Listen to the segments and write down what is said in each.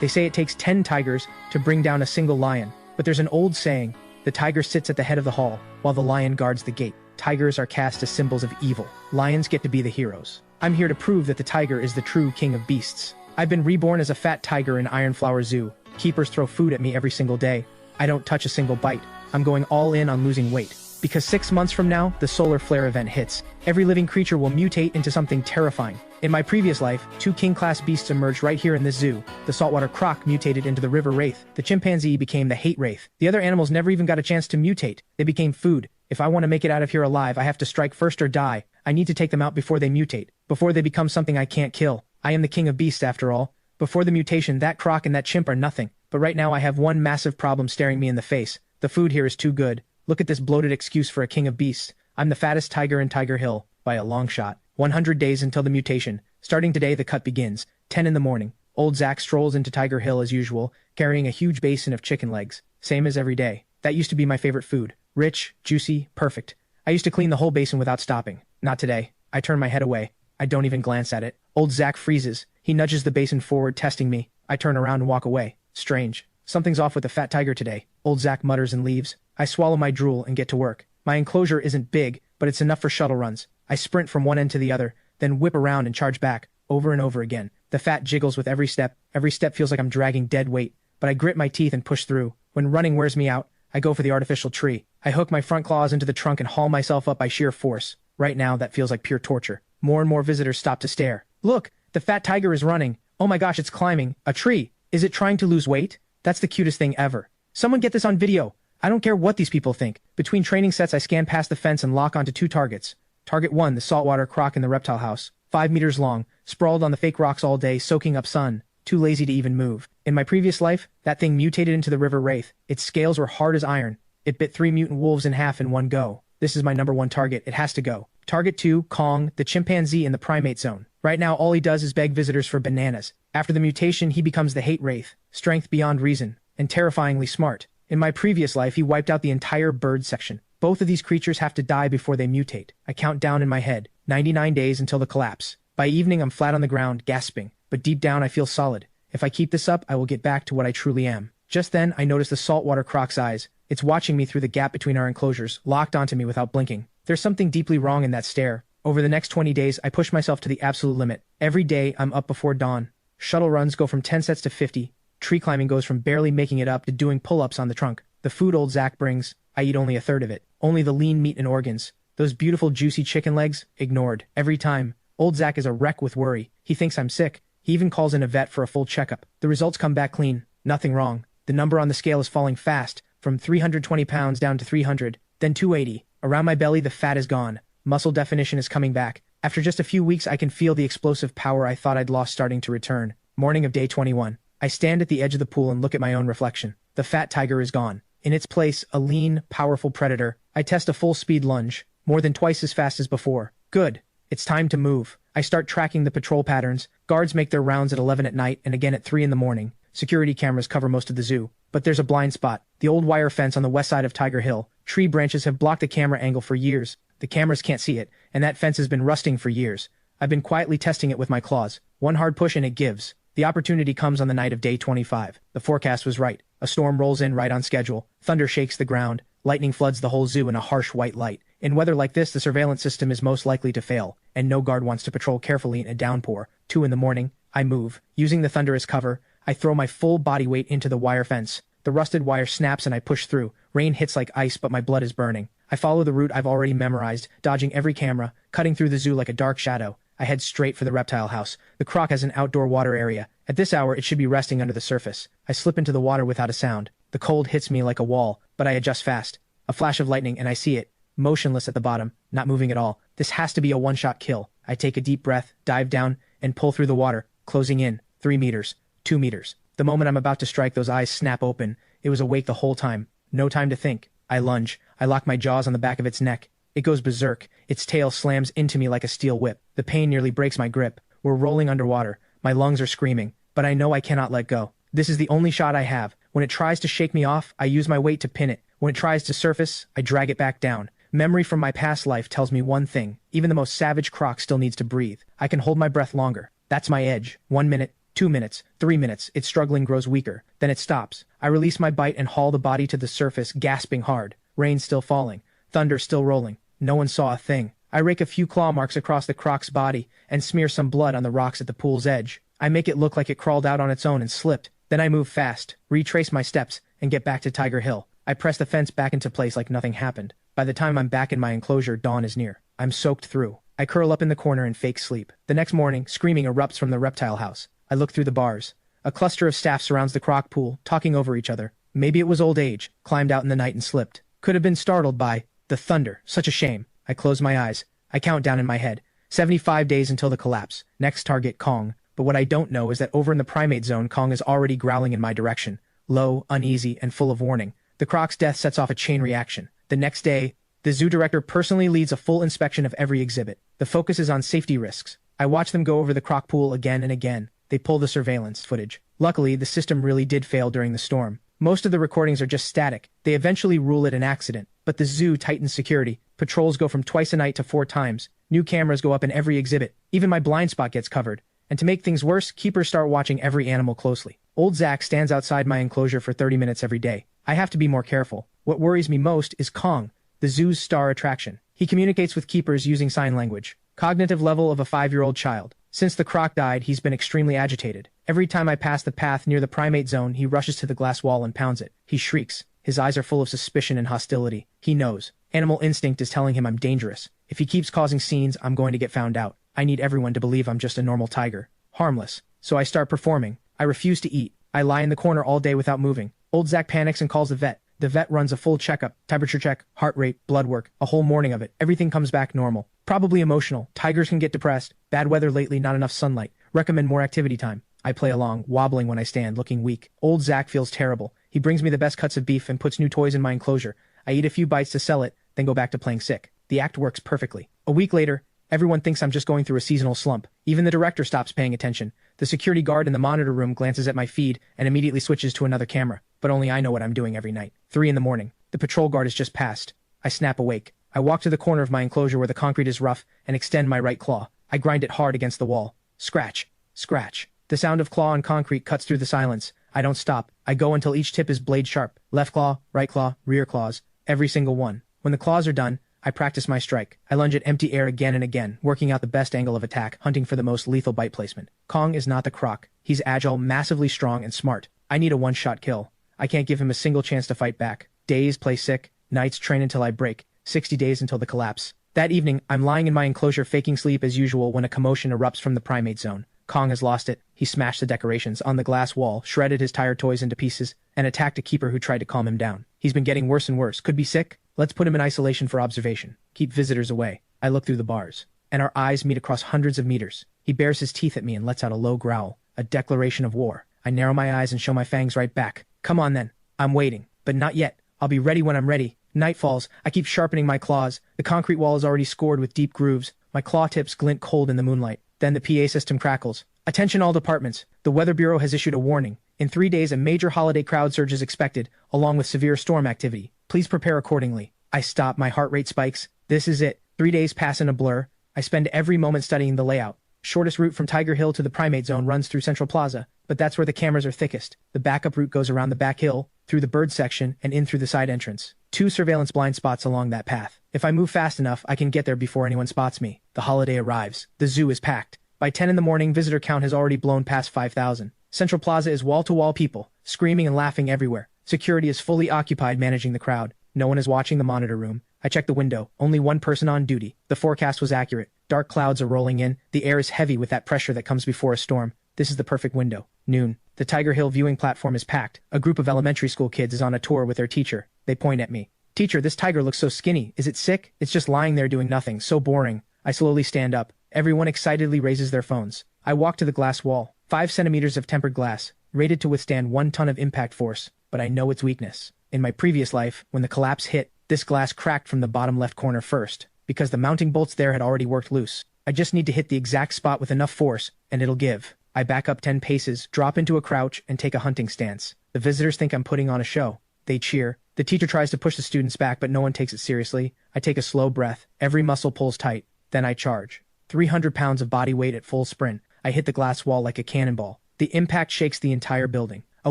They say it takes 10 tigers to bring down a single lion, but there's an old saying, the tiger sits at the head of the hall, while the lion guards the gate. Tigers are cast as symbols of evil. Lions get to be the heroes. I'm here to prove that the tiger is the true king of beasts. I've been reborn as a fat tiger in Ironflower Zoo. Keepers throw food at me every single day. I don't touch a single bite. I'm going all in on losing weight. Because 6 months from now, the solar flare event hits. Every living creature will mutate into something terrifying. In my previous life, 2 king-class beasts emerged right here in this zoo. The saltwater croc mutated into the river wraith. The chimpanzee became the hate wraith. The other animals never even got a chance to mutate. They became food. If I want to make it out of here alive, I have to strike first or die. I need to take them out before they mutate. Before they become something I can't kill. I am the king of beasts after all. Before the mutation, that croc and that chimp are nothing. But right now I have one massive problem staring me in the face. The food here is too good. Look at this bloated excuse for a king of beasts. I'm the fattest tiger in Tiger Hill, by a long shot. 100 days until the mutation. Starting today, the cut begins. 10 in the morning. Old Zach strolls into Tiger Hill as usual, carrying a huge basin of chicken legs. Same as every day. That used to be my favorite food. Rich, juicy, perfect. I used to clean the whole basin without stopping. Not today. I turn my head away. I don't even glance at it. Old Zach freezes. He nudges the basin forward, testing me. I turn around and walk away. Strange. Something's off with the fat tiger today. Old Zach mutters and leaves. I swallow my drool and get to work. My enclosure isn't big, but it's enough for shuttle runs. I sprint from one end to the other, then whip around and charge back, over and over again. The fat jiggles with every step. Every step feels like I'm dragging dead weight, but I grit my teeth and push through. When running wears me out, I go for the artificial tree. I hook my front claws into the trunk and haul myself up by sheer force. Right now, that feels like pure torture. More and more visitors stop to stare. Look, the fat tiger is running. Oh my gosh, it's climbing a tree. Is it trying to lose weight? That's the cutest thing ever. Someone get this on video. I don't care what these people think. Between training sets, I scan past the fence and lock onto 2 targets. Target 1, the saltwater croc in the reptile house. 5 meters long, sprawled on the fake rocks all day, soaking up sun. Too lazy to even move. In my previous life, that thing mutated into the river wraith. Its scales were hard as iron. It bit 3 mutant wolves in half in one go. This is my number 1 target. It has to go. Target 2, Kong, the chimpanzee in the primate zone. Right now, all he does is beg visitors for bananas. After the mutation, he becomes the hate wraith. Strength beyond reason. And terrifyingly smart. In my previous life, he wiped out the entire bird section. Both of these creatures have to die before they mutate. I count down in my head. 99 days until the collapse. By evening, I'm flat on the ground, gasping. But deep down, I feel solid. If I keep this up, I will get back to what I truly am. Just then, I notice the saltwater croc's eyes. It's watching me through the gap between our enclosures, locked onto me without blinking. There's something deeply wrong in that stare. Over the next 20 days, I push myself to the absolute limit. Every day, I'm up before dawn. Shuttle runs go from 10 sets to 50. Tree climbing goes from barely making it up to doing pull-ups on the trunk. The food old Zach brings, I eat only a third of it. Only the lean meat and organs. Those beautiful juicy chicken legs, ignored. Every time. Old Zach is a wreck with worry. He thinks I'm sick. He even calls in a vet for a full checkup. The results come back clean. Nothing wrong. The number on the scale is falling fast, from 320 pounds down to 300, then 280. Around my belly, the fat is gone. Muscle definition is coming back. After just a few weeks, I can feel the explosive power I thought I'd lost starting to return. Morning of day 21. I stand at the edge of the pool and look at my own reflection. The fat tiger is gone. In its place, a lean, powerful predator. I test a full-speed lunge, more than twice as fast as before. Good. It's time to move. I start tracking the patrol patterns. Guards make their rounds at 11 at night and again at 3 in the morning. Security cameras cover most of the zoo. But there's a blind spot. The old wire fence on the west side of Tiger Hill. Tree branches have blocked the camera angle for years. The cameras can't see it, and that fence has been rusting for years. I've been quietly testing it with my claws. One hard push and it gives. The opportunity comes on the night of day 25. The forecast was right. A storm rolls in right on schedule. Thunder shakes the ground. Lightning floods the whole zoo in a harsh white light. In weather like this, the surveillance system is most likely to fail, and no guard wants to patrol carefully in a downpour. 2 in the morning, I move. Using the thunder as cover, I throw my full body weight into the wire fence. The rusted wire snaps and I push through. Rain hits like ice, but my blood is burning. I follow the route I've already memorized, dodging every camera, cutting through the zoo like a dark shadow. I head straight for the reptile house. The croc has an outdoor water area. At this hour, it should be resting under the surface. I slip into the water without a sound. The cold hits me like a wall, but I adjust fast. A flash of lightning and I see it, motionless at the bottom, not moving at all. This has to be a one-shot kill. I take a deep breath, dive down, and pull through the water, closing in. 3 meters. 2 meters. The moment I'm about to strike, those eyes snap open. It was awake the whole time. No time to think. I lunge. I lock my jaws on the back of its neck. It goes berserk. Its tail slams into me like a steel whip. The pain nearly breaks my grip. We're rolling underwater. My lungs are screaming, but I know I cannot let go. This is the only shot I have. When it tries to shake me off, I use my weight to pin it. When it tries to surface, I drag it back down. Memory from my past life tells me one thing. Even the most savage croc still needs to breathe. I can hold my breath longer. That's my edge. 1 minute, 2 minutes, 3 minutes, its struggling grows weaker. Then it stops. I release my bite and haul the body to the surface, gasping hard. Rain still falling. Thunder still rolling. No one saw a thing. I rake a few claw marks across the croc's body and smear some blood on the rocks at the pool's edge. I make it look like it crawled out on its own and slipped. Then I move fast, retrace my steps, and get back to Tiger Hill. I press the fence back into place like nothing happened. By the time I'm back in my enclosure, dawn is near. I'm soaked through. I curl up in the corner and fake sleep. The next morning, screaming erupts from the reptile house. I look through the bars. A cluster of staff surrounds the croc pool, talking over each other. Maybe it was old age, climbed out in the night and slipped. Could have been startled by the thunder. Such a shame. I close my eyes. I count down in my head. 75 days until the collapse. Next target, Kong. But what I don't know is that over in the primate zone, Kong is already growling in my direction. Low, uneasy, and full of warning. The croc's death sets off a chain reaction. The next day, the zoo director personally leads a full inspection of every exhibit. The focus is on safety risks. I watch them go over the croc pool again and again. They pull the surveillance footage. Luckily, the system really did fail during the storm. Most of the recordings are just static. They eventually rule it an accident. But the zoo tightens security. Patrols go from twice a night to 4 times. New cameras go up in every exhibit. Even my blind spot gets covered. And to make things worse, keepers start watching every animal closely. Old Zach stands outside my enclosure for 30 minutes every day. I have to be more careful. What worries me most is Kong, the zoo's star attraction. He communicates with keepers using sign language. Cognitive level of a 5-year-old child. Since the croc died, he's been extremely agitated. Every time I pass the path near the primate zone, he rushes to the glass wall and pounds it. He shrieks. His eyes are full of suspicion and hostility. He knows. Animal instinct is telling him I'm dangerous. If he keeps causing scenes, I'm going to get found out. I need everyone to believe I'm just a normal tiger. Harmless. So I start performing. I refuse to eat. I lie in the corner all day without moving. Old Zach panics and calls the vet. The vet runs a full checkup, temperature check, heart rate, blood work, a whole morning of it. Everything comes back normal. Probably emotional. Tigers can get depressed. Bad weather lately, not enough sunlight. Recommend more activity time. I play along, wobbling when I stand, looking weak. Old Zach feels terrible. He brings me the best cuts of beef and puts new toys in my enclosure. I eat a few bites to sell it, then go back to playing sick. The act works perfectly. A week later, everyone thinks I'm just going through a seasonal slump. Even the director stops paying attention. The security guard in the monitor room glances at my feed and immediately switches to another camera. But only I know what I'm doing every night. 3 in the morning. The patrol guard has just passed. I snap awake. I walk to the corner of my enclosure where the concrete is rough and extend my right claw. I grind it hard against the wall. Scratch. Scratch. The sound of claw on concrete cuts through the silence. I don't stop. I go until each tip is blade sharp. Left claw, right claw, rear claws. Every single one. When the claws are done, I practice my strike. I lunge at empty air again and again, working out the best angle of attack, hunting for the most lethal bite placement. Kong is not the croc. He's agile, massively strong, and smart. I need a one-shot kill. I can't give him a single chance to fight back. Days play sick, nights train until I break. 60 days until the collapse. That evening, I'm lying in my enclosure faking sleep as usual when a commotion erupts from the primate zone. Kong has lost it. He smashed the decorations on the glass wall, shredded his tired toys into pieces, and attacked a keeper who tried to calm him down. He's been getting worse and worse. Could be sick? Let's put him in isolation for observation. Keep visitors away. I look through the bars, and our eyes meet across hundreds of meters. He bares his teeth at me and lets out a low growl, a declaration of war. I narrow my eyes and show my fangs right back. Come on then. I'm waiting. But not yet. I'll be ready when I'm ready. Night falls. I keep sharpening my claws. The concrete wall is already scored with deep grooves. My claw tips glint cold in the moonlight. Then the PA system crackles. Attention all departments. The Weather Bureau has issued a warning. In 3 days, a major holiday crowd surge is expected, along with severe storm activity. Please prepare accordingly. I stop. My heart rate spikes. This is it. 3 days pass in a blur. I spend every moment studying the layout. Shortest route from Tiger Hill to the primate zone runs through Central Plaza, but that's where the cameras are thickest. The backup route goes around the back hill, through the bird section, and in through the side entrance. 2 surveillance blind spots along that path. If I move fast enough, I can get there before anyone spots me. The holiday arrives. The zoo is packed. By 10 in the morning, visitor count has already blown past 5,000. Central Plaza is wall-to-wall people, screaming and laughing everywhere. Security is fully occupied managing the crowd. No one is watching the monitor room. I check the window. Only one person on duty. The forecast was accurate. Dark clouds are rolling in. The air is heavy with that pressure that comes before a storm. This is the perfect window. Noon. The Tiger Hill viewing platform is packed. A group of elementary school kids is on a tour with their teacher. They point at me. Teacher, this tiger looks so skinny. Is it sick? It's just lying there doing nothing. So boring. I slowly stand up. Everyone excitedly raises their phones. I walk to the glass wall. 5 centimeters of tempered glass, rated to withstand 1 ton of impact force, but I know its weakness. In my previous life, when the collapse hit, this glass cracked from the bottom left corner first, because the mounting bolts there had already worked loose. I just need to hit the exact spot with enough force, and it'll give. I back up 10 paces, drop into a crouch, and take a hunting stance. The visitors think I'm putting on a show. They cheer. The teacher tries to push the students back, but no one takes it seriously. I take a slow breath. Every muscle pulls tight. Then I charge. 300 pounds of body weight at full sprint. I hit the glass wall like a cannonball. The impact shakes the entire building. A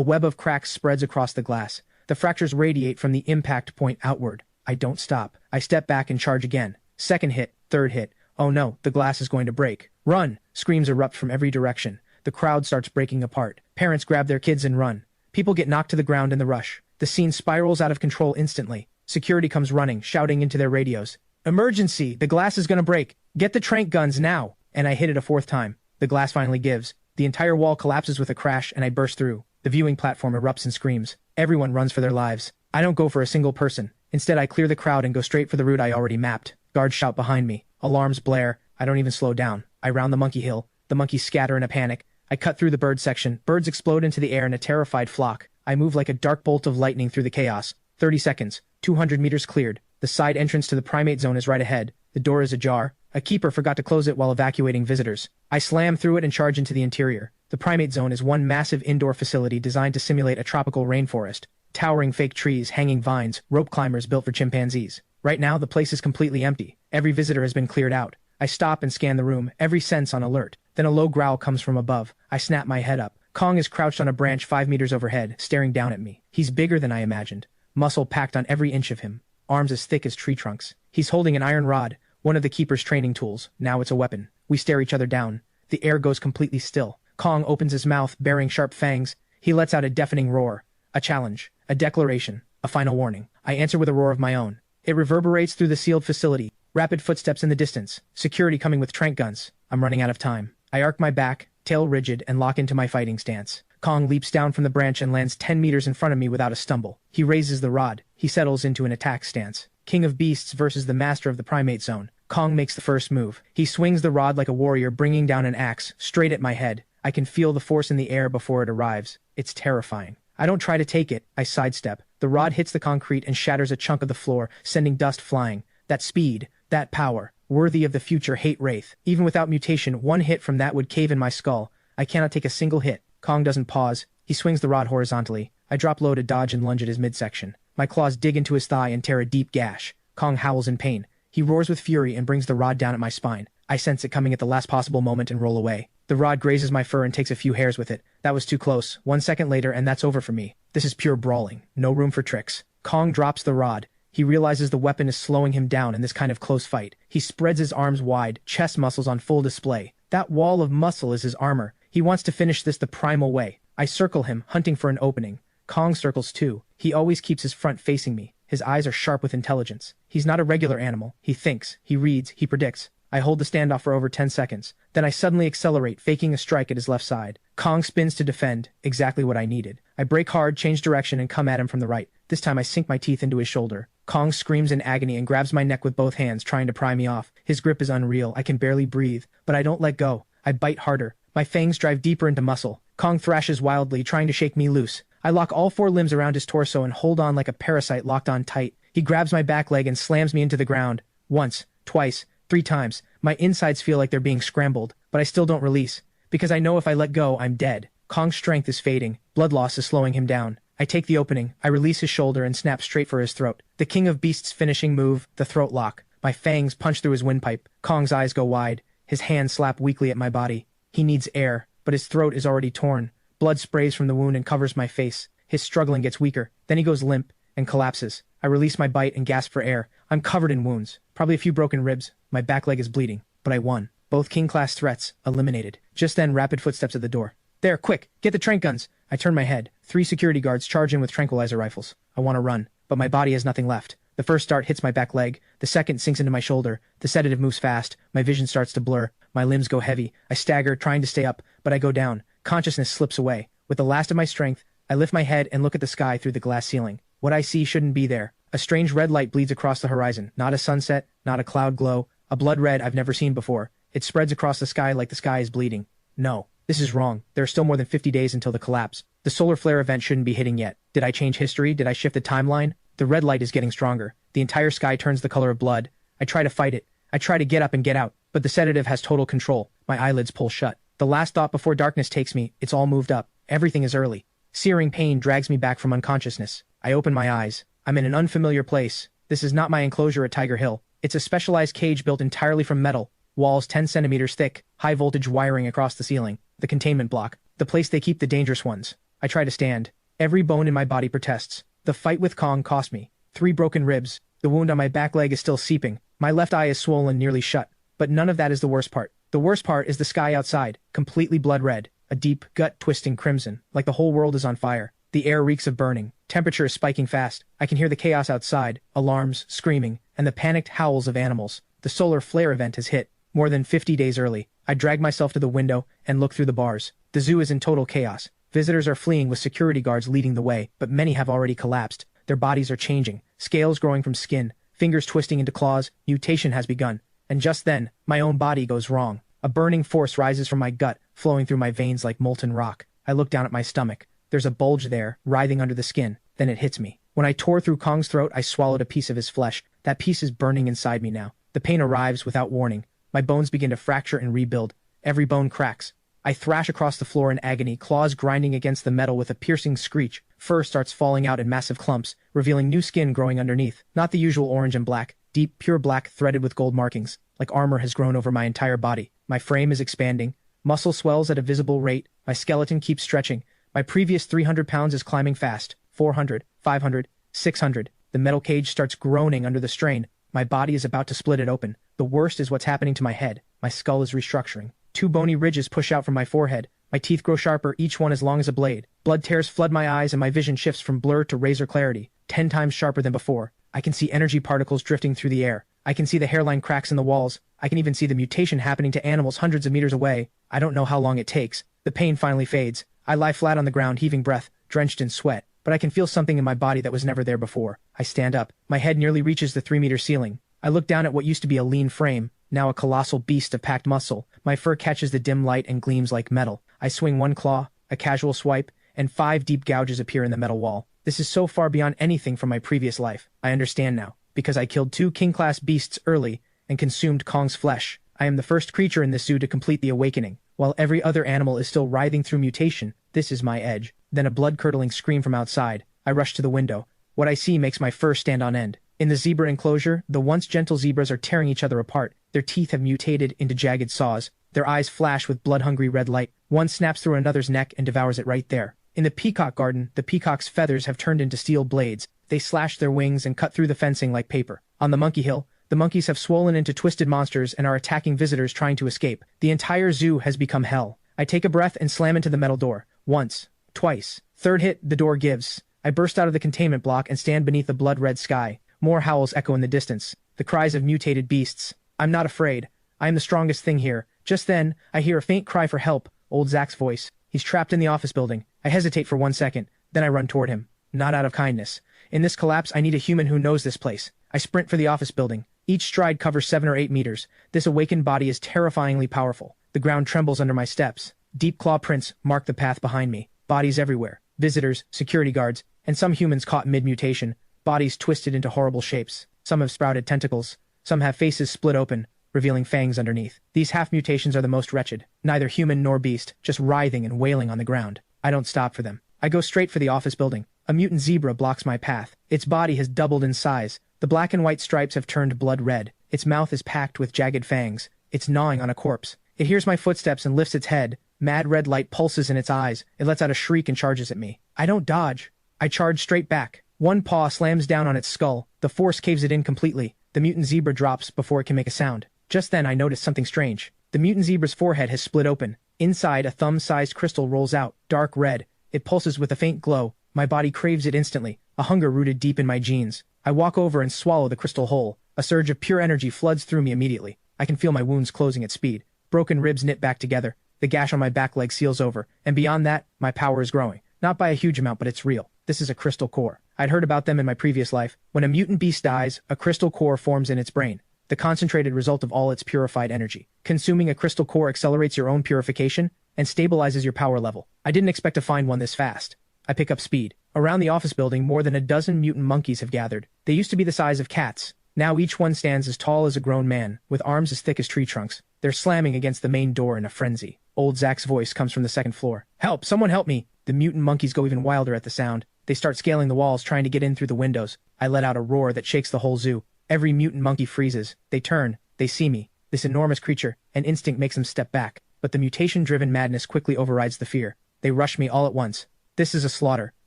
web of cracks spreads across the glass. The fractures radiate from the impact point outward. I don't stop. I step back and charge again. Second hit, third hit. Oh no, the glass is going to break. Run! Screams erupt from every direction. The crowd starts breaking apart. Parents grab their kids and run. People get knocked to the ground in the rush. The scene spirals out of control instantly. Security comes running, shouting into their radios. Emergency! The glass is gonna break! Get the trank guns now! And I hit it a fourth time. The glass finally gives. The entire wall collapses with a crash and I burst through. The viewing platform erupts and screams. Everyone runs for their lives. I don't go for a single person. Instead, I clear the crowd and go straight for the route I already mapped. Guards shout behind me. Alarms blare. I don't even slow down. I round the monkey hill. The monkeys scatter in a panic. I cut through the bird section. Birds explode into the air in a terrified flock. I move like a dark bolt of lightning through the chaos. 30 seconds. 200 meters cleared. The side entrance to the primate zone is right ahead. The door is ajar. A keeper forgot to close it while evacuating visitors. I slam through it and charge into the interior. The primate zone is one massive indoor facility designed to simulate a tropical rainforest. Towering fake trees, hanging vines, rope climbers built for chimpanzees. Right now, the place is completely empty. Every visitor has been cleared out. I stop and scan the room, every sense on alert. Then a low growl comes from above. I snap my head up. Kong is crouched on a branch 5 meters overhead, staring down at me. He's bigger than I imagined. Muscle packed on every inch of him. Arms as thick as tree trunks. He's holding an iron rod, one of the keeper's training tools. Now it's a weapon. We stare each other down. The air goes completely still. Kong opens his mouth, baring sharp fangs. He lets out a deafening roar. A challenge. A declaration. A final warning. I answer with a roar of my own. It reverberates through the sealed facility. Rapid footsteps in the distance. Security coming with trank guns. I'm running out of time. I arc my back, tail rigid, and lock into my fighting stance. Kong leaps down from the branch and lands 10 meters in front of me without a stumble. He raises the rod. He settles into an attack stance. King of Beasts versus the master of the primate zone. Kong makes the first move. He swings the rod like a warrior, bringing down an axe, straight at my head. I can feel the force in the air before it arrives. It's terrifying. I don't try to take it. I sidestep. The rod hits the concrete and shatters a chunk of the floor, sending dust flying. That speed, that power, worthy of the future hate wraith. Even without mutation, one hit from that would cave in my skull. I cannot take a single hit. Kong doesn't pause. He swings the rod horizontally. I drop low to dodge and lunge at his midsection. My claws dig into his thigh and tear a deep gash. Kong howls in pain. He roars with fury and brings the rod down at my spine. I sense it coming at the last possible moment and roll away. The rod grazes my fur and takes a few hairs with it. That was too close. 1 second later and that's over for me. This is pure brawling. No room for tricks. Kong drops the rod. He realizes the weapon is slowing him down in this kind of close fight. He spreads his arms wide, chest muscles on full display. That wall of muscle is his armor. He wants to finish this the primal way. I circle him, hunting for an opening. Kong circles too. He always keeps his front facing me. His eyes are sharp with intelligence. He's not a regular animal. He thinks, he reads, he predicts. I hold the standoff for over 10 seconds. Then I suddenly accelerate, faking a strike at his left side. Kong spins to defend, exactly what I needed. I break hard, change direction, and come at him from the right. This time I sink my teeth into his shoulder. Kong screams in agony and grabs my neck with both hands, trying to pry me off. His grip is unreal. I can barely breathe, but I don't let go. I bite harder. My fangs drive deeper into muscle. Kong thrashes wildly, trying to shake me loose. I lock all 4 limbs around his torso and hold on like a parasite locked on tight. He grabs my back leg and slams me into the ground. Once, twice, 3 times. My insides feel like they're being scrambled, but I still don't release. Because I know if I let go, I'm dead. Kong's strength is fading. Blood loss is slowing him down. I take the opening. I release his shoulder and snap straight for his throat. The King of Beasts' finishing move, the throat lock. My fangs punch through his windpipe. Kong's eyes go wide. His hands slap weakly at my body. He needs air, but his throat is already torn. Blood sprays from the wound and covers my face. His struggling gets weaker. Then he goes limp and collapses. I release my bite and gasp for air. I'm covered in wounds. Probably a few broken ribs. My back leg is bleeding. But I won. Both King-class threats eliminated. Just then, rapid footsteps at the door. There, quick! Get the trank guns! I turn my head. 3 security guards charge in with tranquilizer rifles. I want to run, but my body has nothing left. The first dart hits my back leg. The second sinks into my shoulder. The sedative moves fast. My vision starts to blur. My limbs go heavy. I stagger, trying to stay up, but I go down. Consciousness slips away. With the last of my strength, I lift my head and look at the sky through the glass ceiling. What I see shouldn't be there. A strange red light bleeds across the horizon. Not a sunset, not a cloud glow. A blood red I've never seen before. It spreads across the sky like the sky is bleeding. No, this is wrong. There are still more than 50 days until the collapse. The solar flare event shouldn't be hitting yet. Did I change history? Did I shift the timeline? The red light is getting stronger. The entire sky turns the color of blood. I try to fight it. I try to get up and get out, but the sedative has total control. My eyelids pull shut. The last thought before darkness takes me, it's all moved up. Everything is early. Searing pain drags me back from unconsciousness. I open my eyes. I'm in an unfamiliar place. This is not my enclosure at Tiger Hill. It's a specialized cage built entirely from metal. Walls 10 centimeters thick, high-voltage wiring across the ceiling. The containment block. the place they keep the dangerous ones. I try to stand. Every bone in my body protests. The fight with Kong cost me 3 broken ribs. The wound on my back leg is still seeping. My left eye is swollen nearly shut. But none of that is the worst part. The worst part is the sky outside, completely blood red, a deep, gut-twisting crimson, like the whole world is on fire. The air reeks of burning. Temperature is spiking fast. I can hear the chaos outside, alarms, screaming, and the panicked howls of animals. The solar flare event has hit, more than 50 days early. I drag myself to the window and look through the bars. The zoo is in total chaos. Visitors are fleeing with security guards leading the way, but many have already collapsed. Their bodies are changing, scales growing from skin, fingers twisting into claws. Mutation has begun. And just then, my own body goes wrong. A burning force rises from my gut, flowing through my veins like molten rock. I look down at my stomach. There's a bulge there, writhing under the skin. Then it hits me. When I tore through Kong's throat, I swallowed a piece of his flesh. That piece is burning inside me now. The pain arrives without warning. My bones begin to fracture and rebuild. Every bone cracks. I thrash across the floor in agony, claws grinding against the metal with a piercing screech. Fur starts falling out in massive clumps, revealing new skin growing underneath. Not the usual orange and black. Deep, pure black threaded with gold markings. Like armor has grown over my entire body. My frame is expanding. Muscle swells at a visible rate. My skeleton keeps stretching. My previous 300 pounds is climbing fast. 400, 500, 600. The metal cage starts groaning under the strain. My body is about to split it open. The worst is what's happening to my head. My skull is restructuring. 2 bony ridges push out from my forehead. My teeth grow sharper, each one as long as a blade. Blood tears flood my eyes and my vision shifts from blur to razor clarity, 10 times sharper than before. I can see energy particles drifting through the air. I can see the hairline cracks in the walls. I can even see the mutation happening to animals hundreds of meters away. I don't know how long it takes. The pain finally fades. I lie flat on the ground, heaving breath, drenched in sweat. But I can feel something in my body that was never there before. I stand up. My head nearly reaches the 3-meter ceiling. I look down at what used to be a lean frame, now a colossal beast of packed muscle. My fur catches the dim light and gleams like metal. I swing 1 claw, a casual swipe, and 5 deep gouges appear in the metal wall. This is so far beyond anything from my previous life. I understand now. Because I killed 2 king-class beasts early and consumed Kong's flesh, I am the first creature in this zoo to complete the awakening. While every other animal is still writhing through mutation, this is my edge. Then a blood-curdling scream from outside. I rush to the window. What I see makes my fur stand on end. In the zebra enclosure, the once gentle zebras are tearing each other apart. Their teeth have mutated into jagged saws. Their eyes flash with blood-hungry red light. One snaps through another's neck and devours it right there. In the peacock garden, the peacock's feathers have turned into steel blades. They slash their wings and cut through the fencing like paper. On the monkey hill, the monkeys have swollen into twisted monsters and are attacking visitors trying to escape. The entire zoo has become hell. I take a breath and slam into the metal door. Once. Twice. Third hit, the door gives. I burst out of the containment block and stand beneath the blood-red sky. More howls echo in the distance. The cries of mutated beasts. I'm not afraid. I am the strongest thing here. Just then, I hear a faint cry for help. Old Zach's voice. He's trapped in the office building. I hesitate for 1 second. Then I run toward him. Not out of kindness. In this collapse, I need a human who knows this place. I sprint for the office building. Each stride covers 7 or 8 meters. This awakened body is terrifyingly powerful. The ground trembles under my steps. Deep claw prints mark the path behind me. Bodies everywhere. Visitors, security guards, and some humans caught mid-mutation. Bodies twisted into horrible shapes. Some have sprouted tentacles. Some have faces split open, revealing fangs underneath. These half-mutations are the most wretched. Neither human nor beast, just writhing and wailing on the ground. I don't stop for them. I go straight for the office building. A mutant zebra blocks my path. Its body has doubled in size. The black and white stripes have turned blood red. Its mouth is packed with jagged fangs. It's gnawing on a corpse. It hears my footsteps and lifts its head. Mad red light pulses in its eyes. It lets out a shriek and charges at me. I don't dodge. I charge straight back. One paw slams down on its skull. The force caves it in completely. The mutant zebra drops before it can make a sound. Just then I notice something strange. The mutant zebra's forehead has split open. Inside, a thumb-sized crystal rolls out, dark red. It pulses with a faint glow. My body craves it instantly, a hunger rooted deep in my genes. I walk over and swallow the crystal whole. A surge of pure energy floods through me immediately. I can feel my wounds closing at speed. Broken ribs knit back together. The gash on my back leg seals over. And beyond that, my power is growing. Not by a huge amount, but it's real. This is a crystal core. I'd heard about them in my previous life. When a mutant beast dies, a crystal core forms in its brain, the concentrated result of all its purified energy. Consuming a crystal core accelerates your own purification and stabilizes your power level. I didn't expect to find one this fast. I pick up speed. Around the office building, more than a dozen mutant monkeys have gathered. They used to be the size of cats. Now each one stands as tall as a grown man, with arms as thick as tree trunks. They're slamming against the main door in a frenzy. Old Zach's voice comes from the second floor. Help! Someone help me! The mutant monkeys go even wilder at the sound. They start scaling the walls, trying to get in through the windows. I let out a roar that shakes the whole zoo. Every mutant monkey freezes. They turn. They see me. This enormous creature. An instinct makes them step back. But the mutation-driven madness quickly overrides the fear. They rush me all at once. This is a slaughter.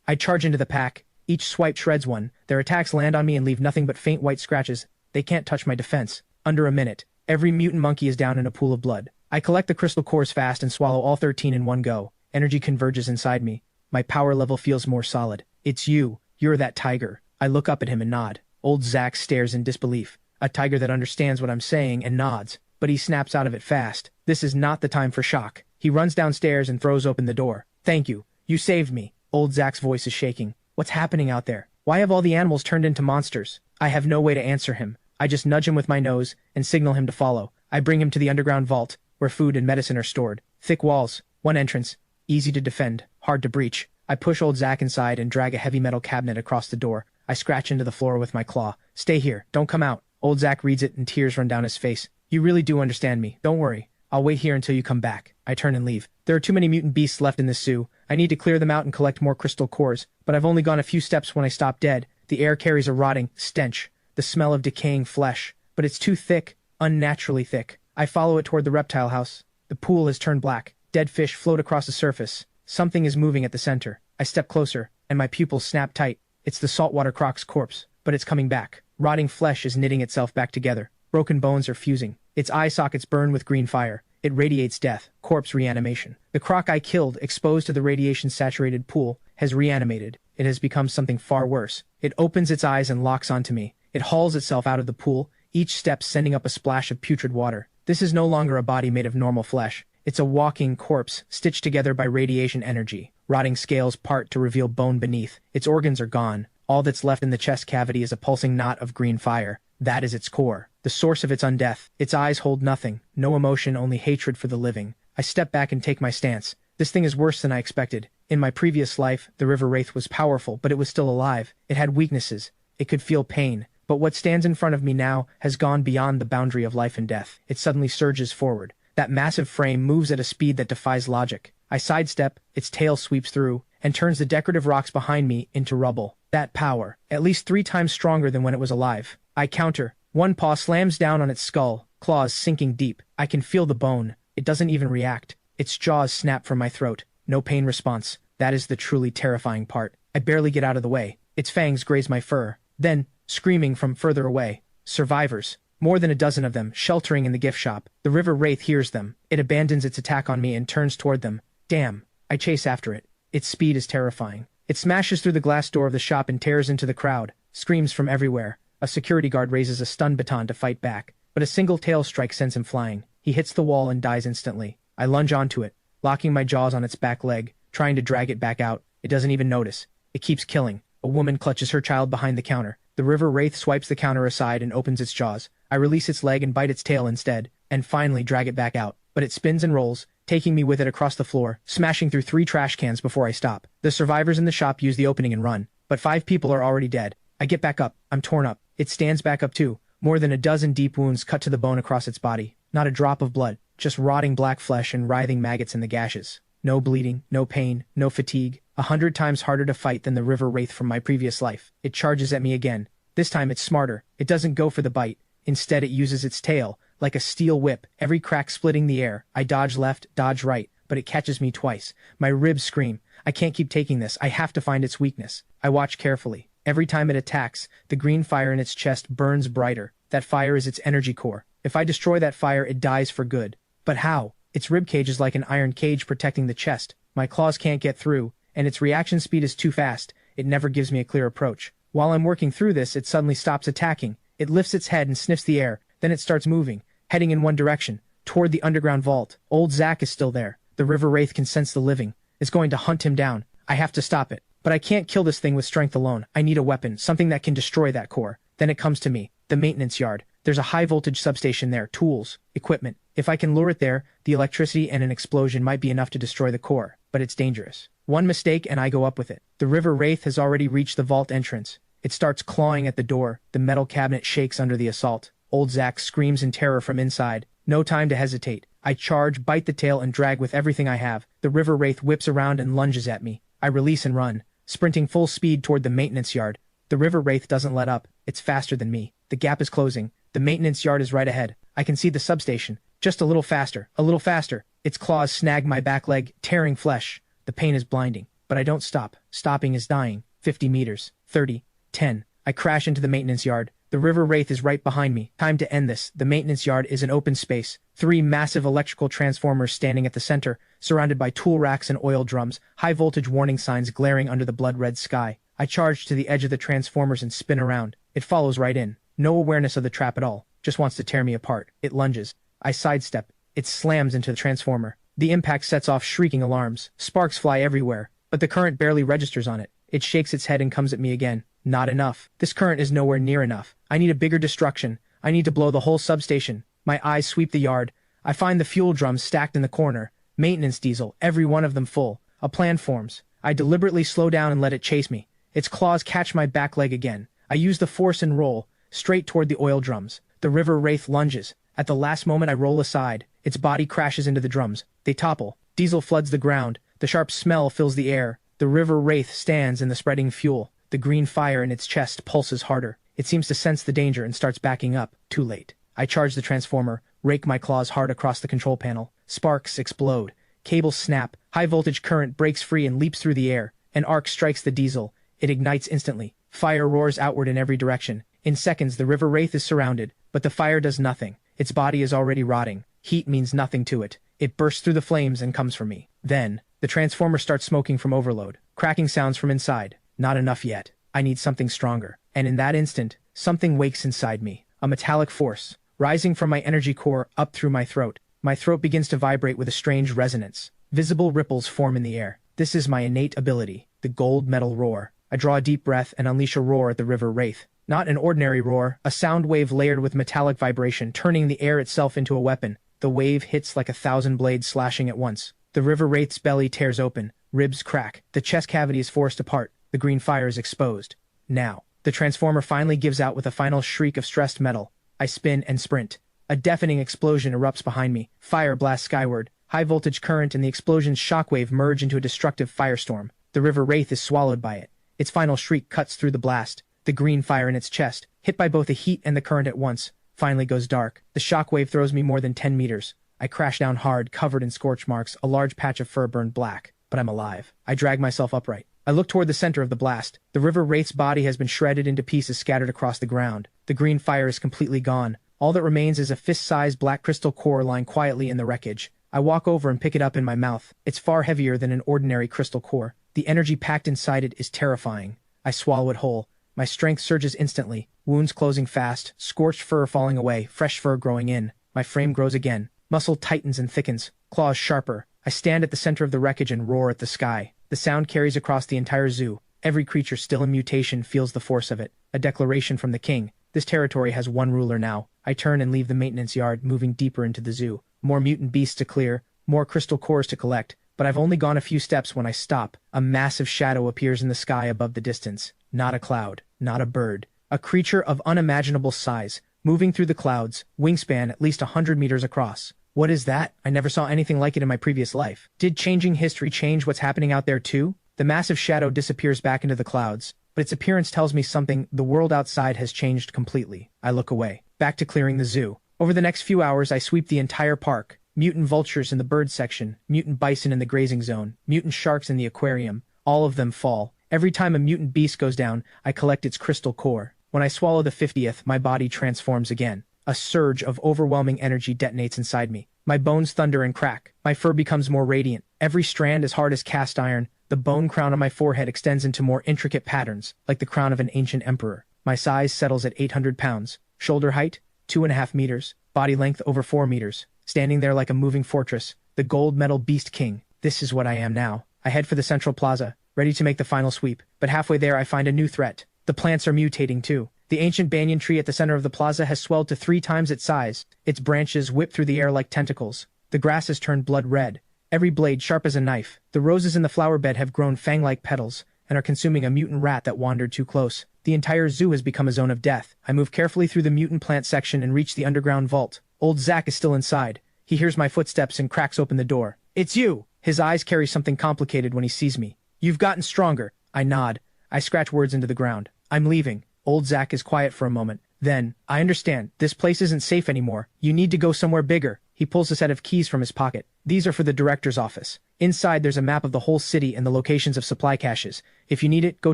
I charge into the pack. Each swipe shreds one. Their attacks land on me and leave nothing but faint white scratches. They can't touch my defense. Under a minute, every mutant monkey is down in a pool of blood. I collect the crystal cores fast and swallow all 13 in one go. Energy converges inside me. My power level feels more solid. It's you. You're that tiger. I look up at him and nod. Old Zack stares in disbelief. A tiger that understands what I'm saying and nods. But he snaps out of it fast. This is not the time for shock. He runs downstairs and throws open the door. Thank you. You saved me. Old Zack's voice is shaking. What's happening out there? Why have all the animals turned into monsters? I have no way to answer him. I just nudge him with my nose and signal him to follow. I bring him to the underground vault, where food and medicine are stored. Thick walls, one entrance, easy to defend, hard to breach. I push old Zack inside and drag a heavy metal cabinet across the door. I scratch into the floor with my claw. Stay here, don't come out. Old Zack reads it and tears run down his face. You really do understand me, don't worry. I'll wait here until you come back. I turn and leave. There are too many mutant beasts left in this zoo. I need to clear them out and collect more crystal cores, but I've only gone a few steps when I stop dead. The air carries a rotting stench, the smell of decaying flesh, but it's too thick, unnaturally thick. I follow it toward the reptile house. The pool has turned black. Dead fish float across the surface. Something is moving at the center. I step closer, and my pupils snap tight. It's the saltwater croc's corpse, but it's coming back. Rotting flesh is knitting itself back together. Broken bones are fusing. Its eye sockets burn with green fire. It radiates death, corpse reanimation. The croc I killed, exposed to the radiation-saturated pool, has reanimated. It has become something far worse. It opens its eyes and locks onto me. It hauls itself out of the pool, each step sending up a splash of putrid water. This is no longer a body made of normal flesh. It's a walking corpse, stitched together by radiation energy. Rotting scales part to reveal bone beneath. Its organs are gone. All that's left in the chest cavity is a pulsing knot of green fire. That is its core, the source of its undeath. Its eyes hold nothing, no emotion, only hatred for the living. I step back and take my stance. This thing is worse than I expected. In my previous life, the river wraith was powerful, but it was still alive. It had weaknesses. It could feel pain. But what stands in front of me now has gone beyond the boundary of life and death. It suddenly surges forward. That massive frame moves at a speed that defies logic. I sidestep, its tail sweeps through, and turns the decorative rocks behind me into rubble. That power, at least 3 times stronger than when it was alive. I counter. One paw slams down on its skull, claws sinking deep. I can feel the bone. It doesn't even react. Its jaws snap from my throat. No pain response. That is the truly terrifying part. I barely get out of the way. Its fangs graze my fur. Then, screaming from further away. Survivors. More than a dozen of them, sheltering in the gift shop. The river wraith hears them. It abandons its attack on me and turns toward them. Damn. I chase after it. Its speed is terrifying. It smashes through the glass door of the shop and tears into the crowd. Screams from everywhere. A security guard raises a stun baton to fight back, but a single tail strike sends him flying. He hits the wall and dies instantly. I lunge onto it, locking my jaws on its back leg, trying to drag it back out. It doesn't even notice. It keeps killing. A woman clutches her child behind the counter. The river wraith swipes the counter aside and opens its jaws. I release its leg and bite its tail instead, and finally drag it back out. But it spins and rolls, taking me with it across the floor, smashing through 3 trash cans before I stop. The survivors in the shop use the opening and run, but 5 people are already dead. I get back up. I'm torn up. It stands back up too. More than a dozen deep wounds cut to the bone across its body. Not a drop of blood, just rotting black flesh and writhing maggots in the gashes. No bleeding, no pain, no fatigue. 100 times harder to fight than the river wraith from my previous life. It charges at me again. This time it's smarter. It doesn't go for the bite. Instead it uses its tail, like a steel whip, every crack splitting the air. I dodge left, dodge right, but it catches me twice. My ribs scream. I can't keep taking this. I have to find its weakness. I watch carefully. Every time it attacks, the green fire in its chest burns brighter. That fire is its energy core. If I destroy that fire, it dies for good. But how? Its ribcage is like an iron cage protecting the chest. My claws can't get through, and its reaction speed is too fast. It never gives me a clear approach. While I'm working through this, it suddenly stops attacking. It lifts its head and sniffs the air. Then it starts moving, heading in one direction, toward the underground vault. Old Zack is still there. The river wraith can sense the living. It's going to hunt him down. I have to stop it. But I can't kill this thing with strength alone. I need a weapon, something that can destroy that core. Then it comes to me. The maintenance yard. There's a high-voltage substation there. Tools. Equipment. If I can lure it there, the electricity and an explosion might be enough to destroy the core. But it's dangerous. One mistake and I go up with it. The river wraith has already reached the vault entrance. It starts clawing at the door. The metal cabinet shakes under the assault. Old Zack screams in terror from inside. No time to hesitate. I charge, bite the tail, and drag with everything I have. The river wraith whips around and lunges at me. I release and run, sprinting full speed toward the maintenance yard. The river wraith doesn't let up. It's faster than me. The gap is closing. The maintenance yard is right ahead. I can see the substation. Just a little faster, a little faster. Its claws snag my back leg, tearing flesh. The pain is blinding, but I don't stop. Stopping is dying. 50 meters. 30. 10. I crash into the maintenance yard. The river wraith is right behind me. Time to end this. The maintenance yard is an open space. 3 massive electrical transformers standing at the center, surrounded by tool racks and oil drums, high voltage warning signs glaring under the blood-red sky. I charge to the edge of the transformers and spin around. It follows right in. No awareness of the trap at all. Just wants to tear me apart. It lunges. I sidestep. It slams into the transformer. The impact sets off shrieking alarms. Sparks fly everywhere, but the current barely registers on it. It shakes its head and comes at me again. Not enough. This current is nowhere near enough. I need a bigger destruction. I need to blow the whole substation. My eyes sweep the yard. I find the fuel drums stacked in the corner. Maintenance diesel, every one of them full. A plan forms. I deliberately slow down and let it chase me. Its claws catch my back leg again. I use the force and roll, straight toward the oil drums. The river wraith lunges. At the last moment I roll aside. Its body crashes into the drums. They topple. Diesel floods the ground. The sharp smell fills the air. The river wraith stands in the spreading fuel. The green fire in its chest pulses harder. It seems to sense the danger and starts backing up. Too late. I charge the transformer, rake my claws hard across the control panel. Sparks explode. Cables snap. High voltage current breaks free and leaps through the air. An arc strikes the diesel. It ignites instantly. Fire roars outward in every direction. In seconds, the river wraith is surrounded, but the fire does nothing. Its body is already rotting. Heat means nothing to it. It bursts through the flames and comes for me. Then, the transformer starts smoking from overload. Cracking sounds from inside. Not enough yet. I need something stronger. And in that instant, something wakes inside me. A metallic force, rising from my energy core up through my throat. My throat begins to vibrate with a strange resonance. Visible ripples form in the air. This is my innate ability, the gold metal roar. I draw a deep breath and unleash a roar at the river wraith. Not an ordinary roar, a sound wave layered with metallic vibration, turning the air itself into a weapon. The wave hits like 1,000 blades slashing at once. The river wraith's belly tears open. Ribs crack. The chest cavity is forced apart. The green fire is exposed. Now, the transformer finally gives out with a final shriek of stressed metal. I spin and sprint. A deafening explosion erupts behind me. Fire blasts skyward. High voltage current and the explosion's shockwave merge into a destructive firestorm. The river wraith is swallowed by it. Its final shriek cuts through the blast. The green fire in its chest, hit by both the heat and the current at once, finally goes dark. The shockwave throws me more than 10 meters. I crash down hard, covered in scorch marks, a large patch of fur burned black. But I'm alive. I drag myself upright. I look toward the center of the blast. The river wraith's body has been shredded into pieces scattered across the ground. The green fire is completely gone. All that remains is a fist-sized black crystal core lying quietly in the wreckage. I walk over and pick it up in my mouth. It's far heavier than an ordinary crystal core. The energy packed inside it is terrifying. I swallow it whole. My strength surges instantly. Wounds closing fast, scorched fur falling away, fresh fur growing in. My frame grows again. Muscle tightens and thickens. Claws sharper. I stand at the center of the wreckage and roar at the sky. The sound carries across the entire zoo. Every creature still in mutation feels the force of it. A declaration from the king. This territory has one ruler now. I turn and leave the maintenance yard, moving deeper into the zoo. More mutant beasts to clear, more crystal cores to collect. But I've only gone a few steps when I stop. A massive shadow appears in the sky above the distance. Not a cloud. Not a bird. A creature of unimaginable size, moving through the clouds, wingspan at least 100 meters across. What is that? I never saw anything like it in my previous life. Did changing history change what's happening out there too? The massive shadow disappears back into the clouds, but its appearance tells me something. The world outside has changed completely. I look away. Back to clearing the zoo. Over the next few hours, I sweep the entire park. Mutant vultures in the bird section, mutant bison in the grazing zone, mutant sharks in the aquarium. All of them fall. Every time a mutant beast goes down, I collect its crystal core. When I swallow the 50th, my body transforms again. A surge of overwhelming energy detonates inside me. My bones thunder and crack. My fur becomes more radiant. Every strand as hard as cast iron. The bone crown on my forehead extends into more intricate patterns, like the crown of an ancient emperor. My size settles at 800 pounds. Shoulder height, 2.5 meters. Body length over 4 meters. Standing there like a moving fortress. The gold metal beast king. This is what I am now. I head for the central plaza, ready to make the final sweep. But halfway there I find a new threat. The plants are mutating too. The ancient banyan tree at the center of the plaza has swelled to 3 times its size. Its branches whip through the air like tentacles. The grass has turned blood red, every blade sharp as a knife. The roses in the flower bed have grown fang-like petals and are consuming a mutant rat that wandered too close. The entire zoo has become a zone of death. I move carefully through the mutant plant section and reach the underground vault. Old Zack is still inside. He hears my footsteps and cracks open the door. "It's you!" His eyes carry something complicated when he sees me. "You've gotten stronger." I nod. I scratch words into the ground. "I'm leaving." Old Zack is quiet for a moment. Then, "I understand. This place isn't safe anymore. You need to go somewhere bigger." He pulls a set of keys from his pocket. "These are for the director's office. Inside there's a map of the whole city and the locations of supply caches. If you need it, go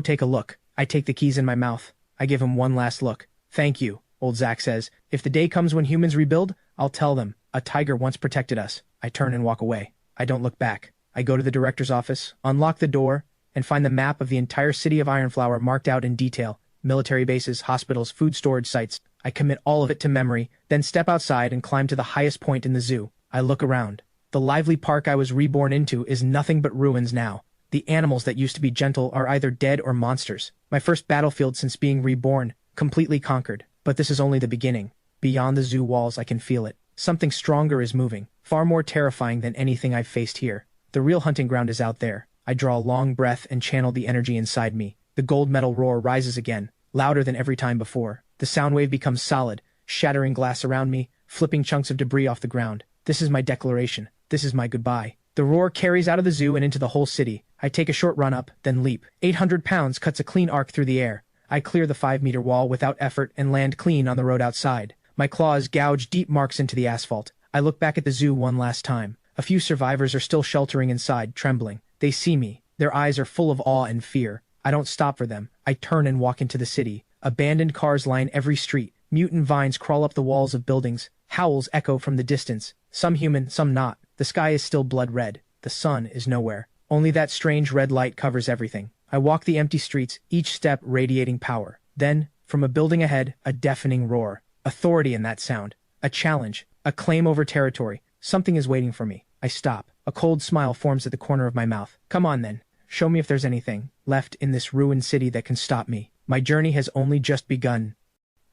take a look. I take the keys in my mouth. I give him one last look. Thank you, old Zack says. If the day comes when humans rebuild, I'll tell them. A tiger once protected us. I turn and walk away. I don't look back. I go to the director's office, unlock the door, and find the map of the entire city of Ironflower marked out in detail. Military bases, hospitals, food storage sites. I commit all of it to memory, then step outside and climb to the highest point in the zoo. I look around. The lively park I was reborn into is nothing but ruins now. The animals that used to be gentle are either dead or monsters. My first battlefield since being reborn, completely conquered. But this is only the beginning. Beyond the zoo walls I can feel it. Something stronger is moving, far more terrifying than anything I've faced here. The real hunting ground is out there. I draw a long breath and channel the energy inside me. The gold metal roar rises again, louder than every time before. The sound wave becomes solid, shattering glass around me, flipping chunks of debris off the ground. This is my declaration. This is my goodbye. The roar carries out of the zoo and into the whole city. I take a short run up, then leap. 800 pounds cuts a clean arc through the air. I clear the 5-meter wall without effort and land clean on the road outside. My claws gouge deep marks into the asphalt. I look back at the zoo one last time. A few survivors are still sheltering inside, trembling. They see me. Their eyes are full of awe and fear. I don't stop for them. I turn and walk into the city. Abandoned cars line every street. Mutant vines crawl up the walls of buildings. Howls echo from the distance. Some human, some not. The sky is still blood red. The sun is nowhere. Only that strange red light covers everything. I walk the empty streets, each step radiating power. Then, from a building ahead, a deafening roar. Authority in that sound. A challenge. A claim over territory. Something is waiting for me. I stop. A cold smile forms at the corner of my mouth. Come on then. Show me if there's anything left in this ruined city that can stop me. My journey has only just begun.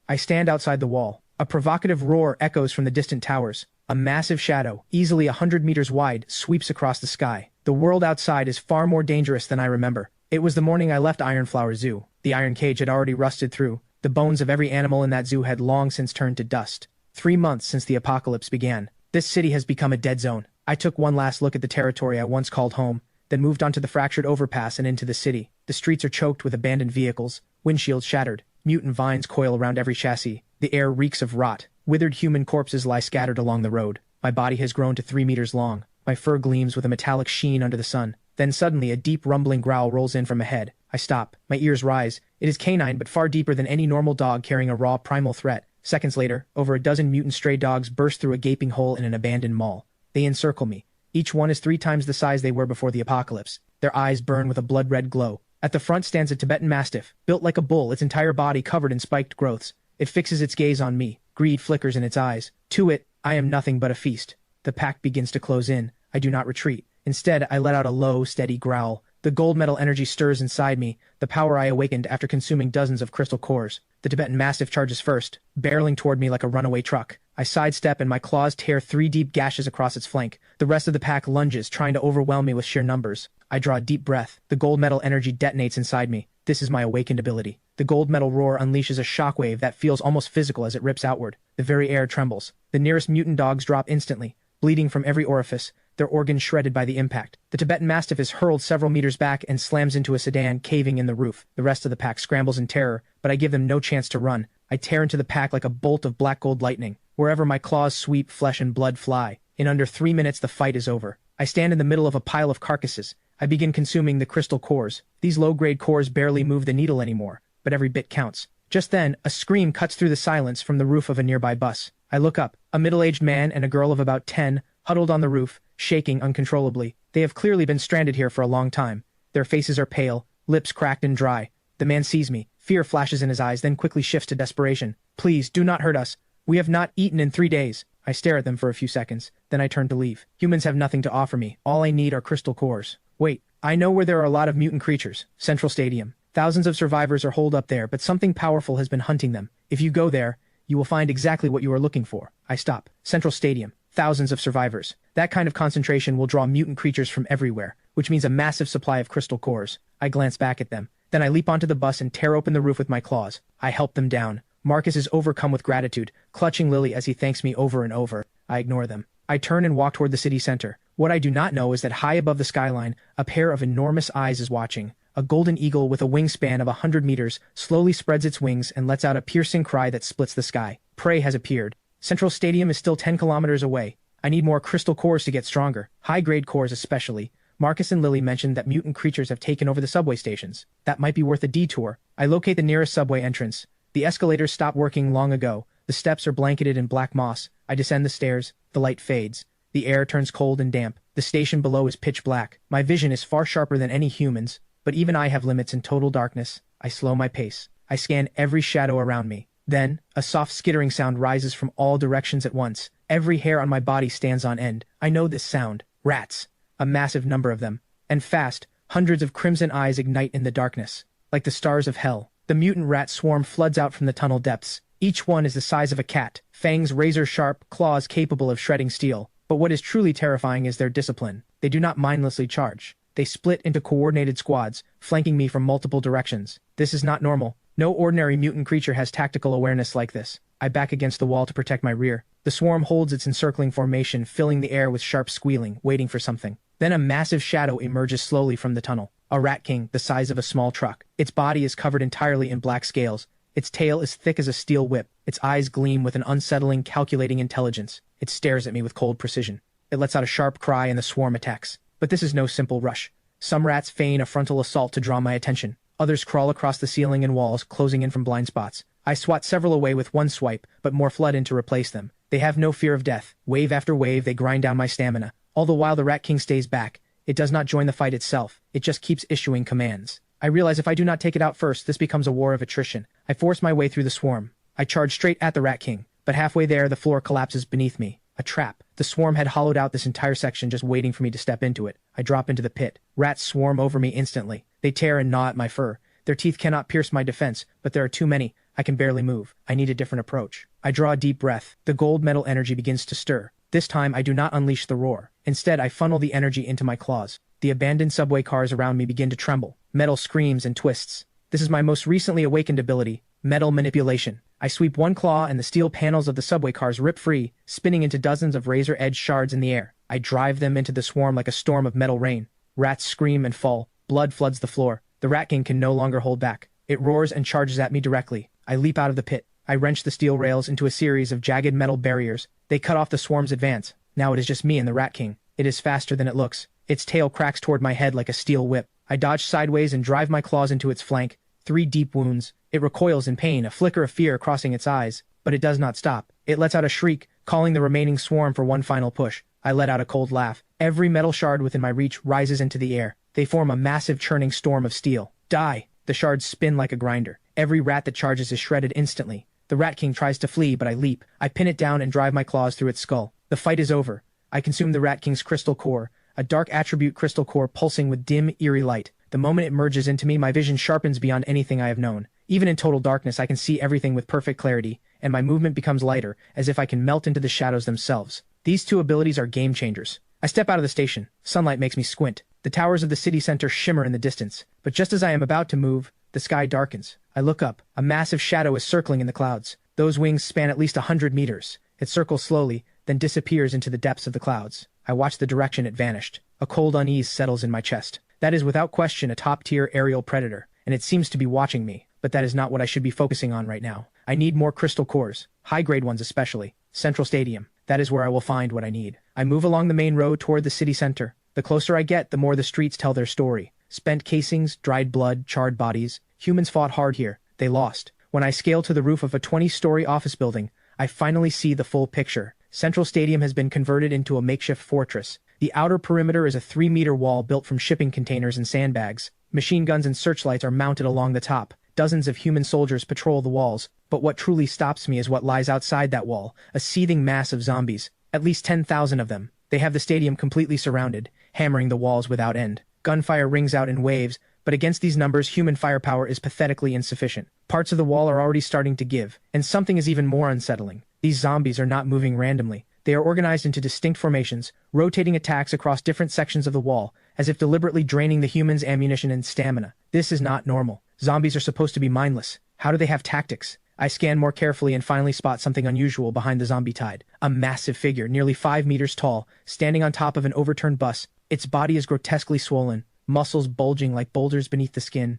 I stand outside the wall. A provocative roar echoes from the distant towers. A massive shadow, easily 100 meters wide, sweeps across the sky. The world outside is far more dangerous than I remember. It was the morning I left Ironflower Zoo. The iron cage had already rusted through. The bones of every animal in that zoo had long since turned to dust. 3 months since the apocalypse began. This city has become a dead zone. I took one last look at the territory I once called home, then moved onto the fractured overpass and into the city. The streets are choked with abandoned vehicles, windshields shattered, mutant vines coil around every chassis. The air reeks of rot. Withered human corpses lie scattered along the road. My body has grown to 3 meters long. My fur gleams with a metallic sheen under the sun. Then suddenly a deep rumbling growl rolls in from ahead. I stop. My ears rise. It is canine, but far deeper than any normal dog carrying a raw primal threat. Seconds later, over a dozen mutant stray dogs burst through a gaping hole in an abandoned mall. They encircle me. Each one is 3 times the size they were before the apocalypse. Their eyes burn with a blood-red glow. At the front stands a Tibetan Mastiff, built like a bull, its entire body covered in spiked growths. It fixes its gaze on me. Greed flickers in its eyes. To it, I am nothing but a feast. The pack begins to close in. I do not retreat. Instead, I let out a low, steady growl. The gold metal energy stirs inside me, the power I awakened after consuming dozens of crystal cores. The Tibetan Mastiff charges first, barreling toward me like a runaway truck. I sidestep and my claws tear 3 deep gashes across its flank. The rest of the pack lunges, trying to overwhelm me with sheer numbers. I draw a deep breath. The gold metal energy detonates inside me. This is my awakened ability. The gold metal roar unleashes a shockwave that feels almost physical as it rips outward. The very air trembles. The nearest mutant dogs drop instantly, bleeding from every orifice, their organs shredded by the impact. The Tibetan Mastiff is hurled several meters back and slams into a sedan, caving in the roof. The rest of the pack scrambles in terror, but I give them no chance to run. I tear into the pack like a bolt of black gold lightning. Wherever my claws sweep, flesh and blood fly. In under 3 minutes, the fight is over. I stand in the middle of a pile of carcasses. I begin consuming the crystal cores. These low-grade cores barely move the needle anymore, but every bit counts. Just then, a scream cuts through the silence from the roof of a nearby bus. I look up. A middle-aged man and a girl of about 10, huddled on the roof, shaking uncontrollably. They have clearly been stranded here for a long time. Their faces are pale, lips cracked and dry. The man sees me. Fear flashes in his eyes, then quickly shifts to desperation. Please, do not hurt us. We have not eaten in 3 days. I stare at them for a few seconds, then I turn to leave. Humans have nothing to offer me. All I need are crystal cores. Wait, I know where there are a lot of mutant creatures. Central Stadium. Thousands of survivors are holed up there, but something powerful has been hunting them. If you go there, you will find exactly what you are looking for. I stop. Central Stadium. Thousands of survivors. That kind of concentration will draw mutant creatures from everywhere, which means a massive supply of crystal cores. I glance back at them. Then I leap onto the bus and tear open the roof with my claws. I help them down. Marcus is overcome with gratitude, clutching Lily as he thanks me over and over. I ignore them. I turn and walk toward the city center. What I do not know is that high above the skyline, a pair of enormous eyes is watching. A golden eagle with a wingspan of 100 meters slowly spreads its wings and lets out a piercing cry that splits the sky. Prey has appeared. Central Stadium is still 10 kilometers away. I need more crystal cores to get stronger, high-grade cores especially. Marcus and Lily mentioned that mutant creatures have taken over the subway stations. That might be worth a detour. I locate the nearest subway entrance. The escalators stopped working long ago. The steps are blanketed in black moss. I descend the stairs. The light fades. The air turns cold and damp. The station below is pitch black. My vision is far sharper than any human's, but even I have limits in total darkness. I slow my pace. I scan every shadow around me. Then, a soft skittering sound rises from all directions at once. Every hair on my body stands on end. I know this sound. Rats. A massive number of them. And fast, hundreds of crimson eyes ignite in the darkness. Like the stars of hell, the mutant rat swarm floods out from the tunnel depths. Each one is the size of a cat, fangs razor-sharp, claws capable of shredding steel. But what is truly terrifying is their discipline. They do not mindlessly charge. They split into coordinated squads, flanking me from multiple directions. This is not normal. No ordinary mutant creature has tactical awareness like this. I back against the wall to protect my rear. The swarm holds its encircling formation, filling the air with sharp squealing, waiting for something. Then a massive shadow emerges slowly from the tunnel. A rat king, the size of a small truck. Its body is covered entirely in black scales. Its tail is thick as a steel whip. Its eyes gleam with an unsettling, calculating intelligence. It stares at me with cold precision. It lets out a sharp cry and the swarm attacks. But this is no simple rush. Some rats feign a frontal assault to draw my attention. Others crawl across the ceiling and walls, closing in from blind spots. I swat several away with one swipe, but more flood in to replace them. They have no fear of death. Wave after wave, they grind down my stamina. All the while the Rat King stays back. It does not join the fight itself. It just keeps issuing commands. I realize if I do not take it out first, this becomes a war of attrition. I force my way through the swarm. I charge straight at the Rat King, but halfway there the floor collapses beneath me. A trap. The swarm had hollowed out this entire section just waiting for me to step into it. I drop into the pit. Rats swarm over me instantly. They tear and gnaw at my fur. Their teeth cannot pierce my defense, but there are too many. I can barely move. I need a different approach. I draw a deep breath. The gold metal energy begins to stir. This time I do not unleash the roar. Instead, I funnel the energy into my claws. The abandoned subway cars around me begin to tremble. Metal screams and twists. This is my most recently awakened ability, metal manipulation. I sweep one claw and the steel panels of the subway cars rip free, spinning into dozens of razor-edged shards in the air. I drive them into the swarm like a storm of metal rain. Rats scream and fall. Blood floods the floor. The Rat King can no longer hold back. It roars and charges at me directly. I leap out of the pit. I wrench the steel rails into a series of jagged metal barriers. They cut off the swarm's advance. Now it is just me and the Rat King. It is faster than it looks. Its tail cracks toward my head like a steel whip. I dodge sideways and drive my claws into its flank. 3 deep wounds. It recoils in pain, a flicker of fear crossing its eyes. But it does not stop. It lets out a shriek, calling the remaining swarm for one final push. I let out a cold laugh. Every metal shard within my reach rises into the air. They form a massive churning storm of steel. Die! The shards spin like a grinder. Every rat that charges is shredded instantly. The Rat King tries to flee, but I leap. I pin it down and drive my claws through its skull. The fight is over. I consume the Rat King's crystal core, a dark attribute crystal core pulsing with dim, eerie light. The moment it merges into me, my vision sharpens beyond anything I have known. Even in total darkness, I can see everything with perfect clarity, and my movement becomes lighter, as if I can melt into the shadows themselves. These two abilities are game changers. I step out of the station. Sunlight makes me squint. The towers of the city center shimmer in the distance. But just as I am about to move, the sky darkens. I look up. A massive shadow is circling in the clouds. Those wings span at least 100 meters. It circles slowly, then disappears into the depths of the clouds. I watch the direction it vanished. A cold unease settles in my chest. That is without question a top-tier aerial predator, and it seems to be watching me. But that is not what I should be focusing on right now. I need more crystal cores, high-grade ones especially. Central Stadium. That is where I will find what I need. I move along the main road toward the city center. The closer I get, the more the streets tell their story. Spent casings, dried blood, charred bodies. Humans fought hard here. They lost. When I scale to the roof of a 20-story office building, I finally see the full picture. Central Stadium has been converted into a makeshift fortress. The outer perimeter is a 3-meter wall built from shipping containers and sandbags. Machine guns and searchlights are mounted along the top. Dozens of human soldiers patrol the walls. But what truly stops me is what lies outside that wall, a seething mass of zombies. At least 10,000 of them. They have the stadium completely surrounded, hammering the walls without end. Gunfire rings out in waves, but against these numbers human firepower is pathetically insufficient. Parts of the wall are already starting to give, and something is even more unsettling. These zombies are not moving randomly. They are organized into distinct formations, rotating attacks across different sections of the wall, as if deliberately draining the humans' ammunition and stamina. This is not normal. Zombies are supposed to be mindless. How do they have tactics? I scan more carefully and finally spot something unusual behind the zombie tide. A massive figure, nearly 5 meters tall, standing on top of an overturned bus. Its body is grotesquely swollen, muscles bulging like boulders beneath the skin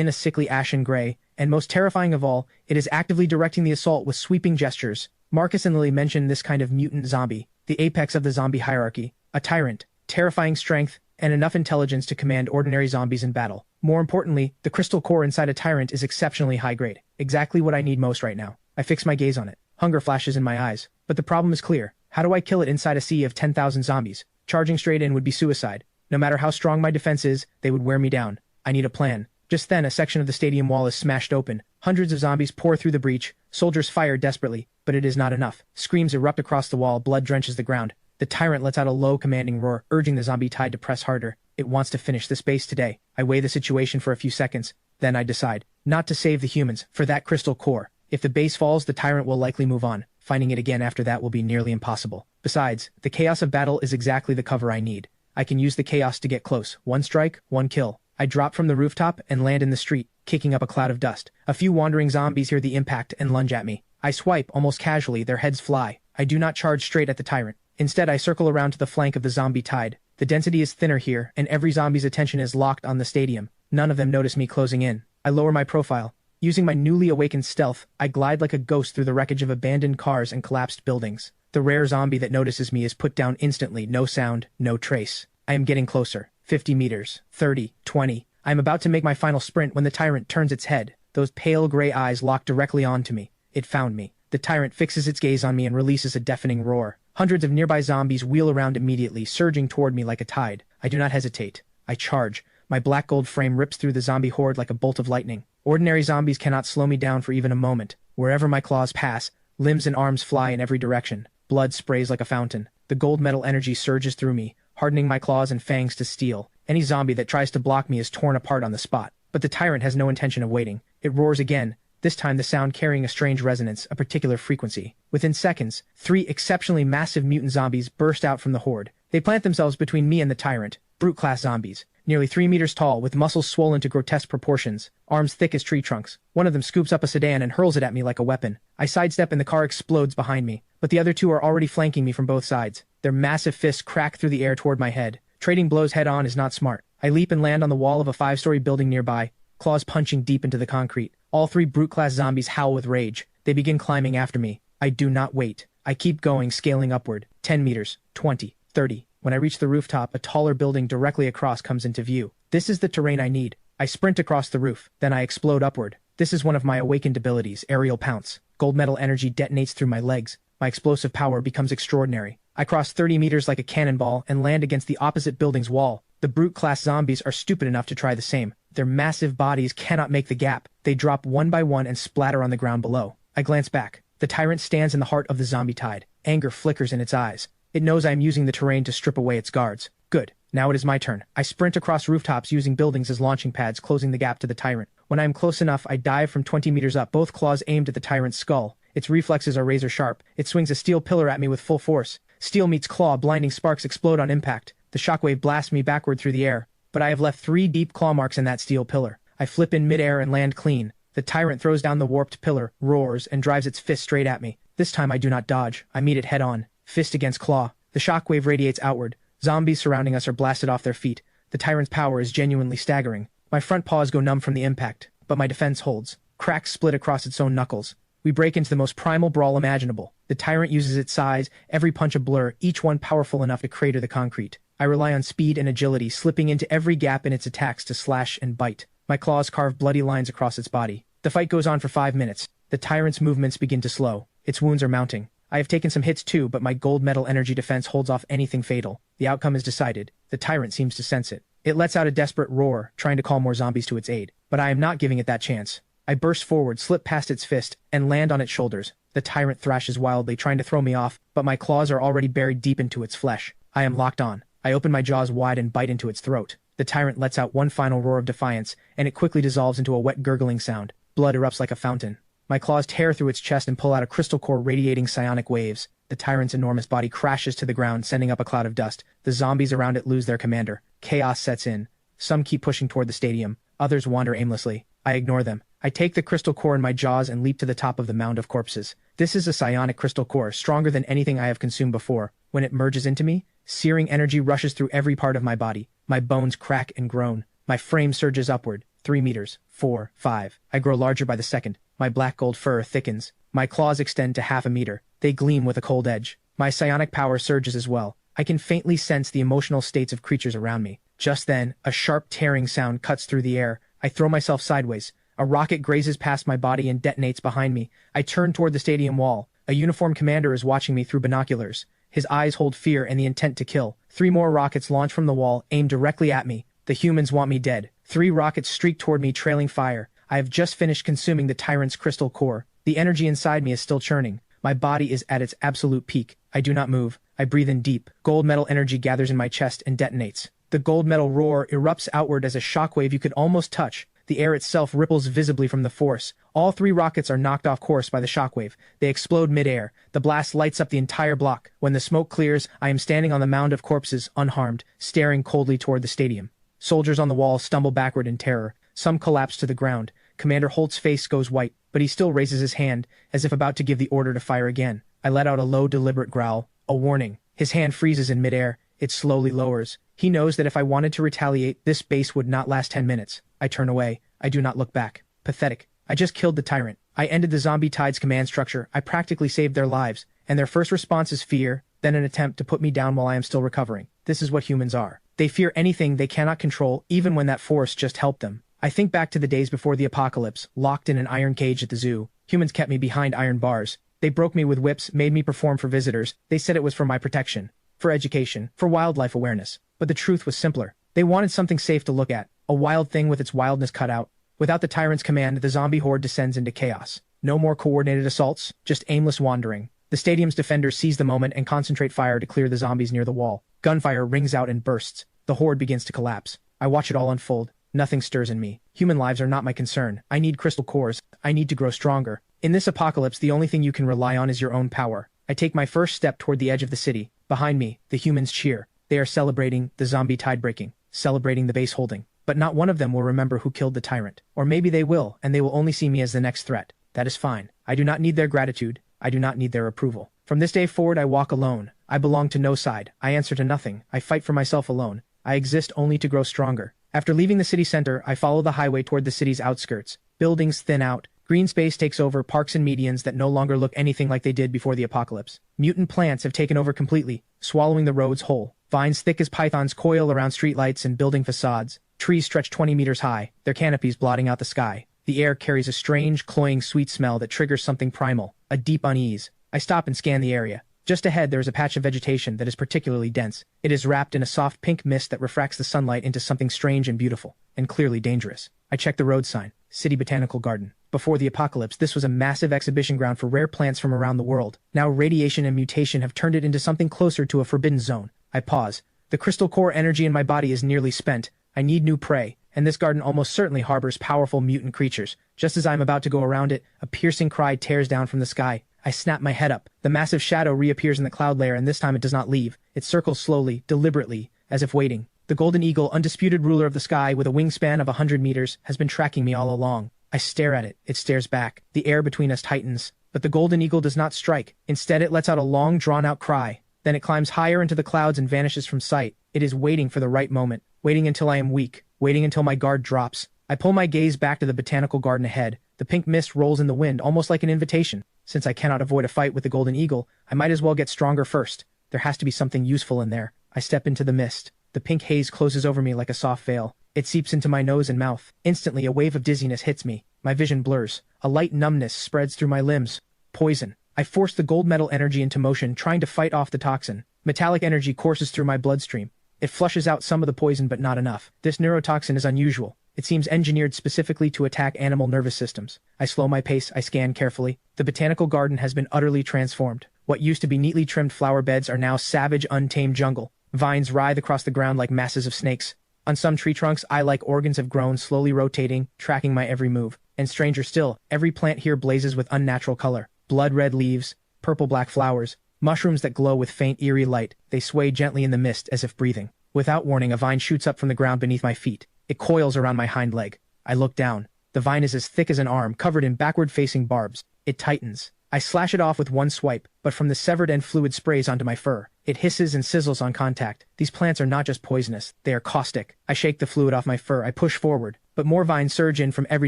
a sickly ashen gray, and most terrifying of all, it is actively directing the assault with sweeping gestures. Marcus and Lily mention this kind of mutant zombie, the apex of the zombie hierarchy, a tyrant, terrifying strength, and enough intelligence to command ordinary zombies in battle. More importantly, the crystal core inside a tyrant is exceptionally high grade. Exactly what I need most right now. I fix my gaze on it. Hunger flashes in my eyes. But the problem is clear. How do I kill it inside a sea of 10,000 zombies? Charging straight in would be suicide. No matter how strong my defense is, they would wear me down. I need a plan. Just then, a section of the stadium wall is smashed open. Hundreds of zombies pour through the breach. Soldiers fire desperately, but it is not enough. Screams erupt across the wall. Blood drenches the ground. The tyrant lets out a low, commanding roar, urging the zombie tide to press harder. It wants to finish the space today. I weigh the situation for a few seconds. Then I decide. Not to save the humans, for that crystal core. If the base falls, the tyrant will likely move on. Finding it again after that will be nearly impossible. Besides, the chaos of battle is exactly the cover I need. I can use the chaos to get close. One strike, one kill. I drop from the rooftop and land in the street, kicking up a cloud of dust. A few wandering zombies hear the impact and lunge at me. I swipe almost casually, their heads fly. I do not charge straight at the tyrant. Instead, I circle around to the flank of the zombie tide. The density is thinner here, and every zombie's attention is locked on the stadium. None of them notice me closing in. I lower my profile. Using my newly awakened stealth, I glide like a ghost through the wreckage of abandoned cars and collapsed buildings. The rare zombie that notices me is put down instantly, no sound, no trace. I am getting closer. 50 meters, 30, 20. I am about to make my final sprint when the tyrant turns its head. Those pale gray eyes lock directly onto me. It found me. The tyrant fixes its gaze on me and releases a deafening roar. Hundreds of nearby zombies wheel around immediately, surging toward me like a tide. I do not hesitate. I charge. My black gold frame rips through the zombie horde like a bolt of lightning. Ordinary zombies cannot slow me down for even a moment. Wherever my claws pass, limbs and arms fly in every direction. Blood sprays like a fountain. The gold metal energy surges through me, hardening my claws and fangs to steel. Any zombie that tries to block me is torn apart on the spot. But the tyrant has no intention of waiting. It roars again, this time the sound carrying a strange resonance, a particular frequency. Within seconds, 3 exceptionally massive mutant zombies burst out from the horde. They plant themselves between me and the tyrant. Brute-class zombies. Nearly 3 meters tall, with muscles swollen to grotesque proportions, arms thick as tree trunks. One of them scoops up a sedan and hurls it at me like a weapon. I sidestep and the car explodes behind me, but the other 2 are already flanking me from both sides. Their massive fists crack through the air toward my head. Trading blows head-on is not smart. I leap and land on the wall of a 5-story building nearby, claws punching deep into the concrete. All 3 brute-class zombies howl with rage. They begin climbing after me. I do not wait. I keep going, scaling upward. 10 meters, 20, 30. When I reach the rooftop, a taller building directly across comes into view. This is the terrain I need. I sprint across the roof, then I explode upward. This is one of my awakened abilities, aerial pounce. Gold metal energy detonates through my legs. My explosive power becomes extraordinary. I cross 30 meters like a cannonball and land against the opposite building's wall. The brute-class zombies are stupid enough to try the same. Their massive bodies cannot make the gap. They drop one by one and splatter on the ground below. I glance back. The tyrant stands in the heart of the zombie tide. Anger flickers in its eyes. It knows I am using the terrain to strip away its guards. Good. Now it is my turn. I sprint across rooftops using buildings as launching pads, closing the gap to the tyrant. When I am close enough, I dive from 20 meters up, both claws aimed at the tyrant's skull. Its reflexes are razor sharp. It swings a steel pillar at me with full force. Steel meets claw, blinding sparks explode on impact. The shockwave blasts me backward through the air, but I have left 3 deep claw marks in that steel pillar. I flip in midair and land clean. The tyrant throws down the warped pillar, roars, and drives its fist straight at me. This time I do not dodge. I meet it head-on. Fist against claw. The shockwave radiates outward. Zombies surrounding us are blasted off their feet. The tyrant's power is genuinely staggering. My front paws go numb from the impact, but my defense holds. Cracks split across its own knuckles. We break into the most primal brawl imaginable. The tyrant uses its size, every punch a blur, each one powerful enough to crater the concrete. I rely on speed and agility, slipping into every gap in its attacks to slash and bite. My claws carve bloody lines across its body. The fight goes on for 5 minutes. The tyrant's movements begin to slow. Its wounds are mounting. I have taken some hits too, but my gold metal energy defense holds off anything fatal. The outcome is decided. The tyrant seems to sense it. It lets out a desperate roar, trying to call more zombies to its aid. But I am not giving it that chance. I burst forward, slip past its fist, and land on its shoulders. The tyrant thrashes wildly, trying to throw me off, but my claws are already buried deep into its flesh. I am locked on. I open my jaws wide and bite into its throat. The tyrant lets out one final roar of defiance, and it quickly dissolves into a wet gurgling sound. Blood erupts like a fountain. My claws tear through its chest and pull out a crystal core radiating psionic waves. The tyrant's enormous body crashes to the ground, sending up a cloud of dust. The zombies around it lose their commander. Chaos sets in. Some keep pushing toward the stadium. Others wander aimlessly. I ignore them. I take the crystal core in my jaws and leap to the top of the mound of corpses. This is a psionic crystal core, stronger than anything I have consumed before. When it merges into me, searing energy rushes through every part of my body. My bones crack and groan. My frame surges upward. 3 meters, 4, 5. I grow larger by the second. My black gold fur thickens. My claws extend to half a meter. They gleam with a cold edge. My psionic power surges as well. I can faintly sense the emotional states of creatures around me. Just then, a sharp tearing sound cuts through the air. I throw myself sideways. A rocket grazes past my body and detonates behind me. I turn toward the stadium wall. A uniformed commander is watching me through binoculars. His eyes hold fear and the intent to kill. 3 more rockets launch from the wall, aimed directly at me. The humans want me dead. 3 rockets streak toward me, trailing fire. I have just finished consuming the tyrant's crystal core. The energy inside me is still churning. My body is at its absolute peak. I do not move. I breathe in deep. Gold metal energy gathers in my chest and detonates. The gold metal roar erupts outward as a shockwave you could almost touch. The air itself ripples visibly from the force. All 3 rockets are knocked off course by the shockwave. They explode mid-air. The blast lights up the entire block. When the smoke clears, I am standing on the mound of corpses, unharmed, staring coldly toward the stadium. Soldiers on the wall stumble backward in terror. Some collapse to the ground. Commander Holt's face goes white, but he still raises his hand, as if about to give the order to fire again. I let out a low, deliberate growl. A warning. His hand freezes in mid-air. It slowly lowers. He knows that if I wanted to retaliate, this base would not last 10 minutes. I turn away. I do not look back. Pathetic. I just killed the tyrant. I ended the zombie tide's command structure. I practically saved their lives, and their first response is fear, then an attempt to put me down while I am still recovering. This is what humans are. They fear anything they cannot control, even when that force just helped them. I think back to the days before the apocalypse, locked in an iron cage at the zoo. Humans kept me behind iron bars. They broke me with whips, made me perform for visitors. They said it was for my protection, for education, for wildlife awareness. But the truth was simpler. They wanted something safe to look at, a wild thing with its wildness cut out. Without the tyrant's command, the zombie horde descends into chaos. No more coordinated assaults, just aimless wandering. The stadium's defenders seize the moment and concentrate fire to clear the zombies near the wall. Gunfire rings out in bursts. The horde begins to collapse. I watch it all unfold. Nothing stirs in me. Human lives are not my concern. I need crystal cores. I need to grow stronger. In this apocalypse, the only thing you can rely on is your own power. I take my first step toward the edge of the city. Behind me, the humans cheer. They are celebrating the zombie tide breaking, celebrating the base holding. But not one of them will remember who killed the tyrant. Or maybe they will, and they will only see me as the next threat. That is fine. I do not need their gratitude. I do not need their approval. From this day forward, I walk alone. I belong to no side. I answer to nothing. I fight for myself alone. I exist only to grow stronger. After leaving the city center, I follow the highway toward the city's outskirts. Buildings thin out. Green space takes over, parks and medians that no longer look anything like they did before the apocalypse. Mutant plants have taken over completely, swallowing the roads whole. Vines thick as pythons coil around streetlights and building facades. Trees stretch 20 meters high, their canopies blotting out the sky. The air carries a strange, cloying sweet smell that triggers something primal, a deep unease. I stop and scan the area. Just ahead there is a patch of vegetation that is particularly dense. It is wrapped in a soft pink mist that refracts the sunlight into something strange and beautiful, and clearly dangerous. I check the road sign. City Botanical Garden. Before the apocalypse, this was a massive exhibition ground for rare plants from around the world. Now radiation and mutation have turned it into something closer to a forbidden zone. I pause. The crystal core energy in my body is nearly spent. I need new prey, and this garden almost certainly harbors powerful mutant creatures. Just as I am about to go around it, a piercing cry tears down from the sky. I snap my head up. The massive shadow reappears in the cloud layer, and this time it does not leave. It circles slowly, deliberately, as if waiting. The golden eagle, undisputed ruler of the sky with a wingspan of 100 meters, has been tracking me all along. I stare at it. It stares back. The air between us tightens. But the golden eagle does not strike. Instead, it lets out a long, drawn-out cry. Then it climbs higher into the clouds and vanishes from sight. It is waiting for the right moment. Waiting until I am weak. Waiting until my guard drops. I pull my gaze back to the botanical garden ahead. The pink mist rolls in the wind, almost like an invitation. Since I cannot avoid a fight with the golden eagle, I might as well get stronger first. There has to be something useful in there. I step into the mist. The pink haze closes over me like a soft veil. It seeps into my nose and mouth. Instantly, a wave of dizziness hits me. My vision blurs. A light numbness spreads through my limbs. Poison. I force the gold metal energy into motion, trying to fight off the toxin. Metallic energy courses through my bloodstream. It flushes out some of the poison, but not enough. This neurotoxin is unusual. It seems engineered specifically to attack animal nervous systems. I slow my pace. I scan carefully. The botanical garden has been utterly transformed. What used to be neatly trimmed flower beds are now savage, untamed jungle. Vines writhe across the ground like masses of snakes. On some tree trunks, eye-like organs have grown, slowly rotating, tracking my every move. And stranger still, every plant here blazes with unnatural color. Blood-red leaves, purple-black flowers, mushrooms that glow with faint, eerie light. They sway gently in the mist as if breathing. Without warning, a vine shoots up from the ground beneath my feet. It coils around my hind leg. I look down. The vine is as thick as an arm, covered in backward-facing barbs. It tightens. I slash it off with one swipe, but from the severed end fluid sprays onto my fur. It hisses and sizzles on contact. These plants are not just poisonous, they are caustic. I shake the fluid off my fur. I push forward, but more vines surge in from every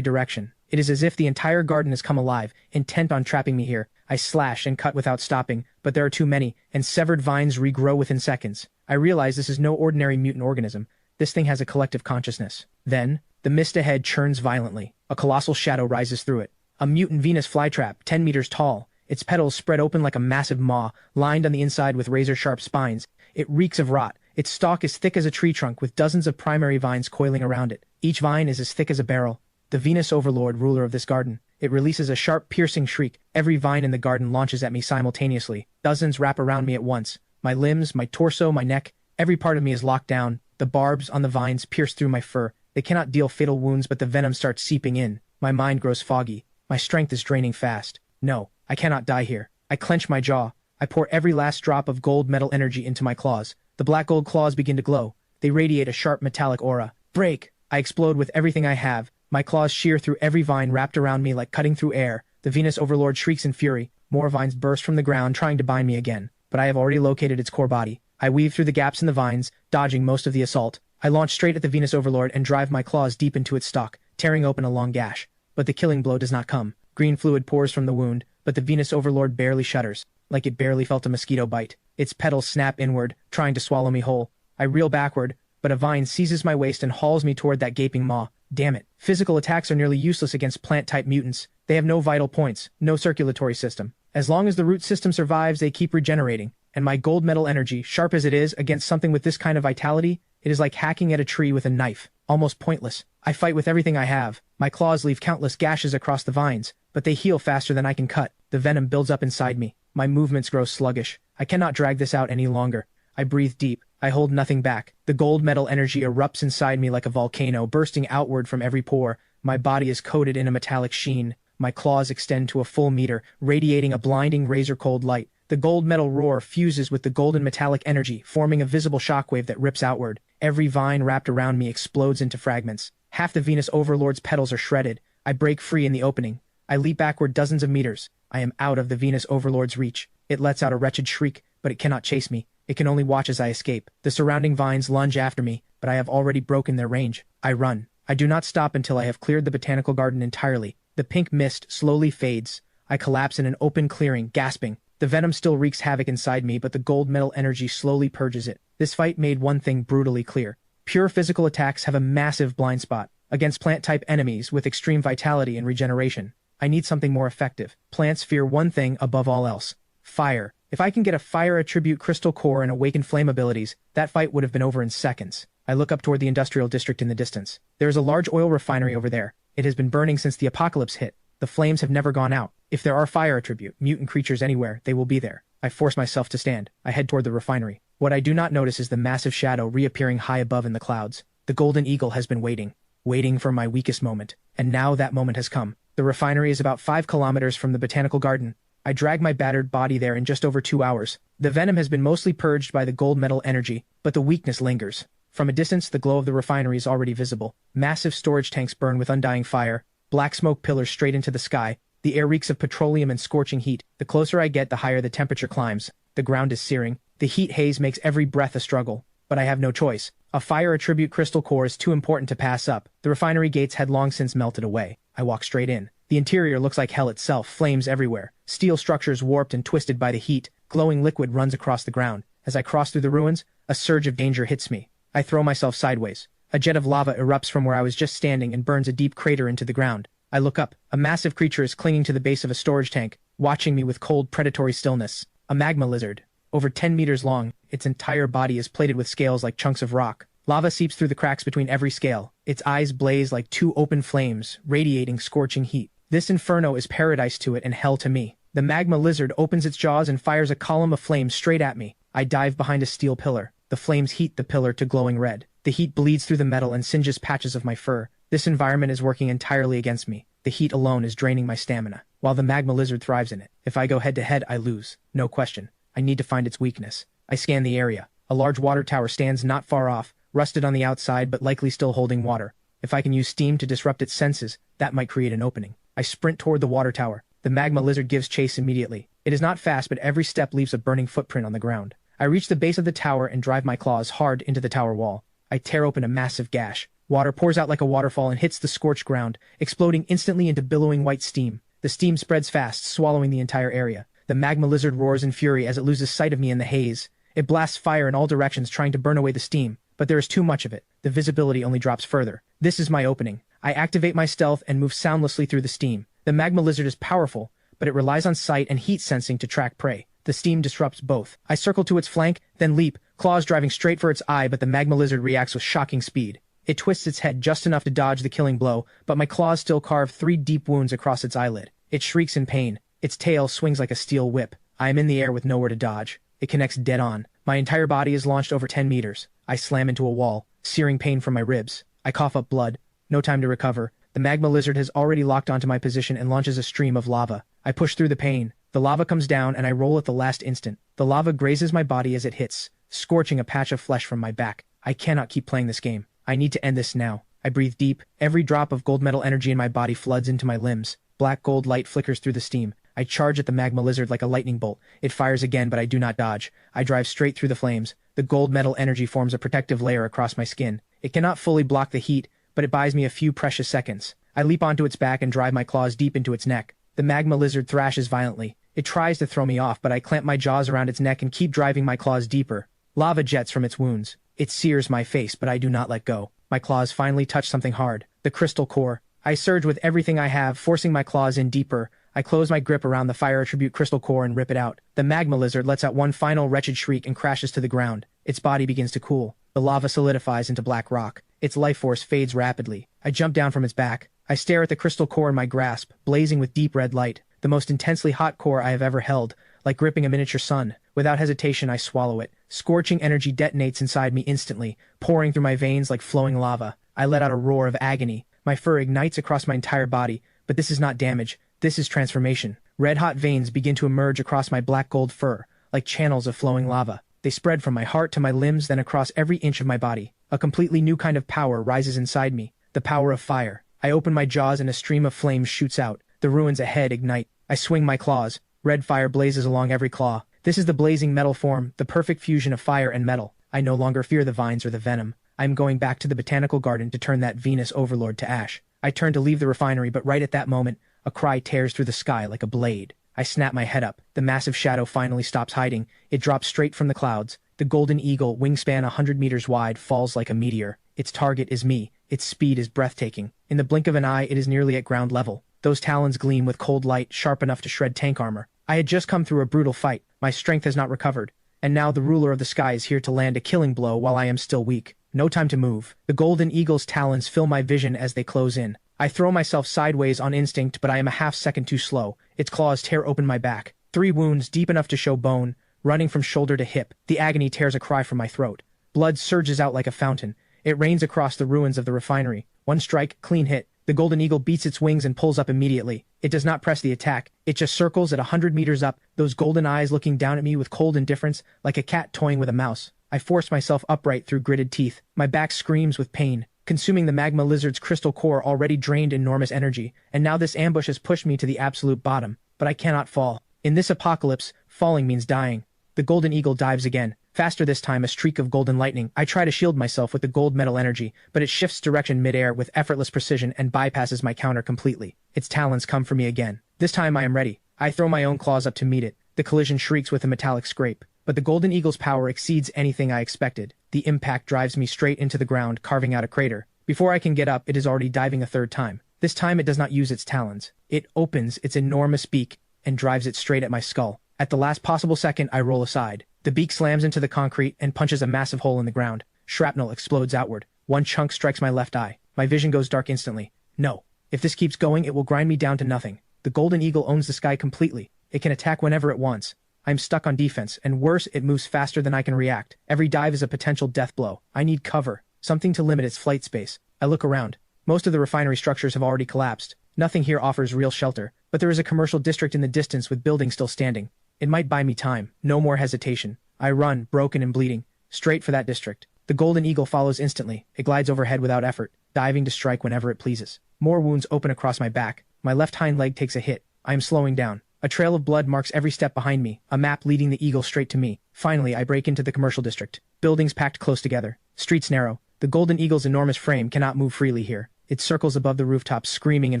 direction. It is as if the entire garden has come alive, intent on trapping me here. I slash and cut without stopping, but there are too many, and severed vines regrow within seconds. I realize this is no ordinary mutant organism. This thing has a collective consciousness. Then, the mist ahead churns violently. A colossal shadow rises through it. A mutant Venus flytrap, 10 meters tall. Its petals spread open like a massive maw, lined on the inside with razor-sharp spines. It reeks of rot. Its stalk is thick as a tree trunk with dozens of primary vines coiling around it. Each vine is as thick as a barrel. The Venus overlord, ruler of this garden. It releases a sharp, piercing shriek. Every vine in the garden launches at me simultaneously. Dozens wrap around me at once. My limbs, my torso, my neck, every part of me is locked down. The barbs on the vines pierce through my fur. They cannot deal fatal wounds, but the venom starts seeping in. My mind grows foggy. My strength is draining fast. No, I cannot die here. I clench my jaw. I pour every last drop of gold metal energy into my claws. The black gold claws begin to glow. They radiate a sharp metallic aura. Break! I explode with everything I have. My claws shear through every vine wrapped around me like cutting through air. The Venus overlord shrieks in fury. More vines burst from the ground trying to bind me again. But I have already located its core body. I weave through the gaps in the vines, dodging most of the assault. I launch straight at the Venus overlord and drive my claws deep into its stalk, tearing open a long gash. But the killing blow does not come. Green fluid pours from the wound, but the Venus overlord barely shudders, like it barely felt a mosquito bite. Its petals snap inward, trying to swallow me whole. I reel backward, but a vine seizes my waist and hauls me toward that gaping maw. Damn it. Physical attacks are nearly useless against plant-type mutants. They have no vital points, no circulatory system. As long as the root system survives, they keep regenerating. And my gold metal energy, sharp as it is, against something with this kind of vitality, it is like hacking at a tree with a knife. Almost pointless. I fight with everything I have. My claws leave countless gashes across the vines, but they heal faster than I can cut. The venom builds up inside me. My movements grow sluggish. I cannot drag this out any longer. I breathe deep. I hold nothing back. The gold metal energy erupts inside me like a volcano, bursting outward from every pore. My body is coated in a metallic sheen. My claws extend to a full meter, radiating a blinding razor-cold light. The gold metal roar fuses with the golden metallic energy, forming a visible shockwave that rips outward. Every vine wrapped around me explodes into fragments. Half the Venus overlord's petals are shredded. I break free in the opening. I leap backward dozens of meters. I am out of the Venus overlord's reach. It lets out a wretched shriek, but it cannot chase me. It can only watch as I escape. The surrounding vines lunge after me, but I have already broken their range. I run. I do not stop until I have cleared the botanical garden entirely. The pink mist slowly fades. I collapse in an open clearing, gasping. The venom still wreaks havoc inside me, but the gold metal energy slowly purges it. This fight made one thing brutally clear. Pure physical attacks have a massive blind spot. Against plant-type enemies with extreme vitality and regeneration, I need something more effective. Plants fear one thing above all else. Fire. If I can get a fire attribute crystal core and awaken flame abilities, that fight would have been over in seconds. I look up toward the industrial district in the distance. There is a large oil refinery over there. It has been burning since the apocalypse hit. The flames have never gone out. If there are fire attribute, mutant creatures anywhere, they will be there. I force myself to stand. I head toward the refinery. What I do not notice is the massive shadow reappearing high above in the clouds. The golden eagle has been waiting for my weakest moment. And now that moment has come. The refinery is about 5 kilometers from the botanical garden. I drag my battered body there in just over 2 hours. The venom has been mostly purged by the gold metal energy, but the weakness lingers. From a distance, the glow of the refinery is already visible. Massive storage tanks burn with undying fire. Black smoke pillars straight into the sky. The air reeks of petroleum and scorching heat. The closer I get, the higher the temperature climbs. The ground is searing. The heat haze makes every breath a struggle. But I have no choice. A fire attribute crystal core is too important to pass up. The refinery gates had long since melted away. I walk straight in. The interior looks like hell itself, flames everywhere. Steel structures warped and twisted by the heat. Glowing liquid runs across the ground. As I cross through the ruins, a surge of danger hits me. I throw myself sideways. A jet of lava erupts from where I was just standing and burns a deep crater into the ground. I look up. A massive creature is clinging to the base of a storage tank, watching me with cold, predatory stillness. A magma lizard. Over 10 meters long, its entire body is plated with scales like chunks of rock. Lava seeps through the cracks between every scale. Its eyes blaze like 2 open flames, radiating scorching heat. This inferno is paradise to it and hell to me. The magma lizard opens its jaws and fires a column of flames straight at me. I dive behind a steel pillar. The flames heat the pillar to glowing red. The heat bleeds through the metal and singes patches of my fur. This environment is working entirely against me. The heat alone is draining my stamina, while the magma lizard thrives in it. If I go head-to-head, I lose. No question. I need to find its weakness. I scan the area. A large water tower stands not far off, rusted on the outside but likely still holding water. If I can use steam to disrupt its senses, that might create an opening. I sprint toward the water tower. The magma lizard gives chase immediately. It is not fast, but every step leaves a burning footprint on the ground. I reach the base of the tower and drive my claws hard into the tower wall. I tear open a massive gash. Water pours out like a waterfall and hits the scorched ground, exploding instantly into billowing white steam. The steam spreads fast, swallowing the entire area. The magma lizard roars in fury as it loses sight of me in the haze. It blasts fire in all directions, trying to burn away the steam, but there is too much of it. The visibility only drops further. This is my opening. I activate my stealth and move soundlessly through the steam. The magma lizard is powerful, but it relies on sight and heat sensing to track prey. The steam disrupts both. I circle to its flank, then leap, claws driving straight for its eye, but the magma lizard reacts with shocking speed. It twists its head just enough to dodge the killing blow, but my claws still carve 3 deep wounds across its eyelid. It shrieks in pain. Its tail swings like a steel whip. I am in the air with nowhere to dodge. It connects dead on. My entire body is launched over 10 meters. I slam into a wall, searing pain from my ribs. I cough up blood. No time to recover. The magma lizard has already locked onto my position and launches a stream of lava. I push through the pain. The lava comes down and I roll at the last instant. The lava grazes my body as it hits, scorching a patch of flesh from my back. I cannot keep playing this game. I need to end this now. I breathe deep. Every drop of gold metal energy in my body floods into my limbs. Black gold light flickers through the steam. I charge at the magma lizard like a lightning bolt. It fires again, but I do not dodge. I drive straight through the flames. The gold metal energy forms a protective layer across my skin. It cannot fully block the heat, but it buys me a few precious seconds. I leap onto its back and drive my claws deep into its neck. The magma lizard thrashes violently. It tries to throw me off, but I clamp my jaws around its neck and keep driving my claws deeper. Lava jets from its wounds. It sears my face, but I do not let go. My claws finally touch something hard. The crystal core. I surge with everything I have, forcing my claws in deeper. I close my grip around the fire attribute crystal core and rip it out. The magma lizard lets out one final wretched shriek and crashes to the ground. Its body begins to cool. The lava solidifies into black rock. Its life force fades rapidly. I jump down from its back. I stare at the crystal core in my grasp, blazing with deep red light. The most intensely hot core I have ever held, like gripping a miniature sun. Without hesitation, I swallow it. Scorching energy detonates inside me instantly, pouring through my veins like flowing lava. I let out a roar of agony. My fur ignites across my entire body, but this is not damage. This is transformation. Red-hot veins begin to emerge across my black gold fur, like channels of flowing lava. They spread from my heart to my limbs, then across every inch of my body. A completely new kind of power rises inside me, the power of fire. I open my jaws and a stream of flames shoots out. The ruins ahead ignite. I swing my claws. Red fire blazes along every claw. This is the blazing metal form, the perfect fusion of fire and metal. I no longer fear the vines or the venom. I am going back to the botanical garden to turn that Venus overlord to ash. I turn to leave the refinery, but right at that moment, a cry tears through the sky like a blade. I snap my head up. The massive shadow finally stops hiding. It drops straight from the clouds. The golden eagle, wingspan 100 meters wide, falls like a meteor. Its target is me. Its speed is breathtaking. In the blink of an eye, it is nearly at ground level. Those talons gleam with cold light, sharp enough to shred tank armor. I had just come through a brutal fight. My strength has not recovered. And now the ruler of the sky is here to land a killing blow while I am still weak. No time to move. The golden eagle's talons fill my vision as they close in. I throw myself sideways on instinct, but I am a half second too slow. Its claws tear open my back. 3 wounds deep enough to show bone, running from shoulder to hip. The agony tears a cry from my throat. Blood surges out like a fountain. It rains across the ruins of the refinery. One strike, clean hit. The golden eagle beats its wings and pulls up immediately. It does not press the attack. It just circles at 100 meters up, those golden eyes looking down at me with cold indifference, like a cat toying with a mouse. I force myself upright through gritted teeth. My back screams with pain, consuming the magma lizard's crystal core already drained enormous energy, and now this ambush has pushed me to the absolute bottom. But I cannot fall. In this apocalypse, falling means dying. The golden eagle dives again. Faster this time, a streak of golden lightning. I try to shield myself with the gold metal energy, but it shifts direction mid-air with effortless precision and bypasses my counter completely. Its talons come for me again. This time I am ready. I throw my own claws up to meet it. The collision shrieks with a metallic scrape. But the golden eagle's power exceeds anything I expected. The impact drives me straight into the ground, carving out a crater. Before I can get up, it is already diving a third time. This time it does not use its talons. It opens its enormous beak and drives it straight at my skull. At the last possible second, I roll aside. The beak slams into the concrete and punches a massive hole in the ground. Shrapnel explodes outward. One chunk strikes my left eye. My vision goes dark instantly. No. If this keeps going, it will grind me down to nothing. The golden eagle owns the sky completely. It can attack whenever it wants. I'm stuck on defense, and worse, it moves faster than I can react. Every dive is a potential death blow. I need cover. Something to limit its flight space. I look around. Most of the refinery structures have already collapsed. Nothing here offers real shelter, but there is a commercial district in the distance with buildings still standing. It might buy me time. No more hesitation. I run, broken and bleeding, straight for that district. The golden eagle follows instantly. It glides overhead without effort, diving to strike whenever it pleases. More wounds open across my back. My left hind leg takes a hit. I am slowing down. A trail of blood marks every step behind me, a map leading the eagle straight to me. Finally, I break into the commercial district. Buildings packed close together. Streets narrow. The golden eagle's enormous frame cannot move freely here. It circles above the rooftops, screaming in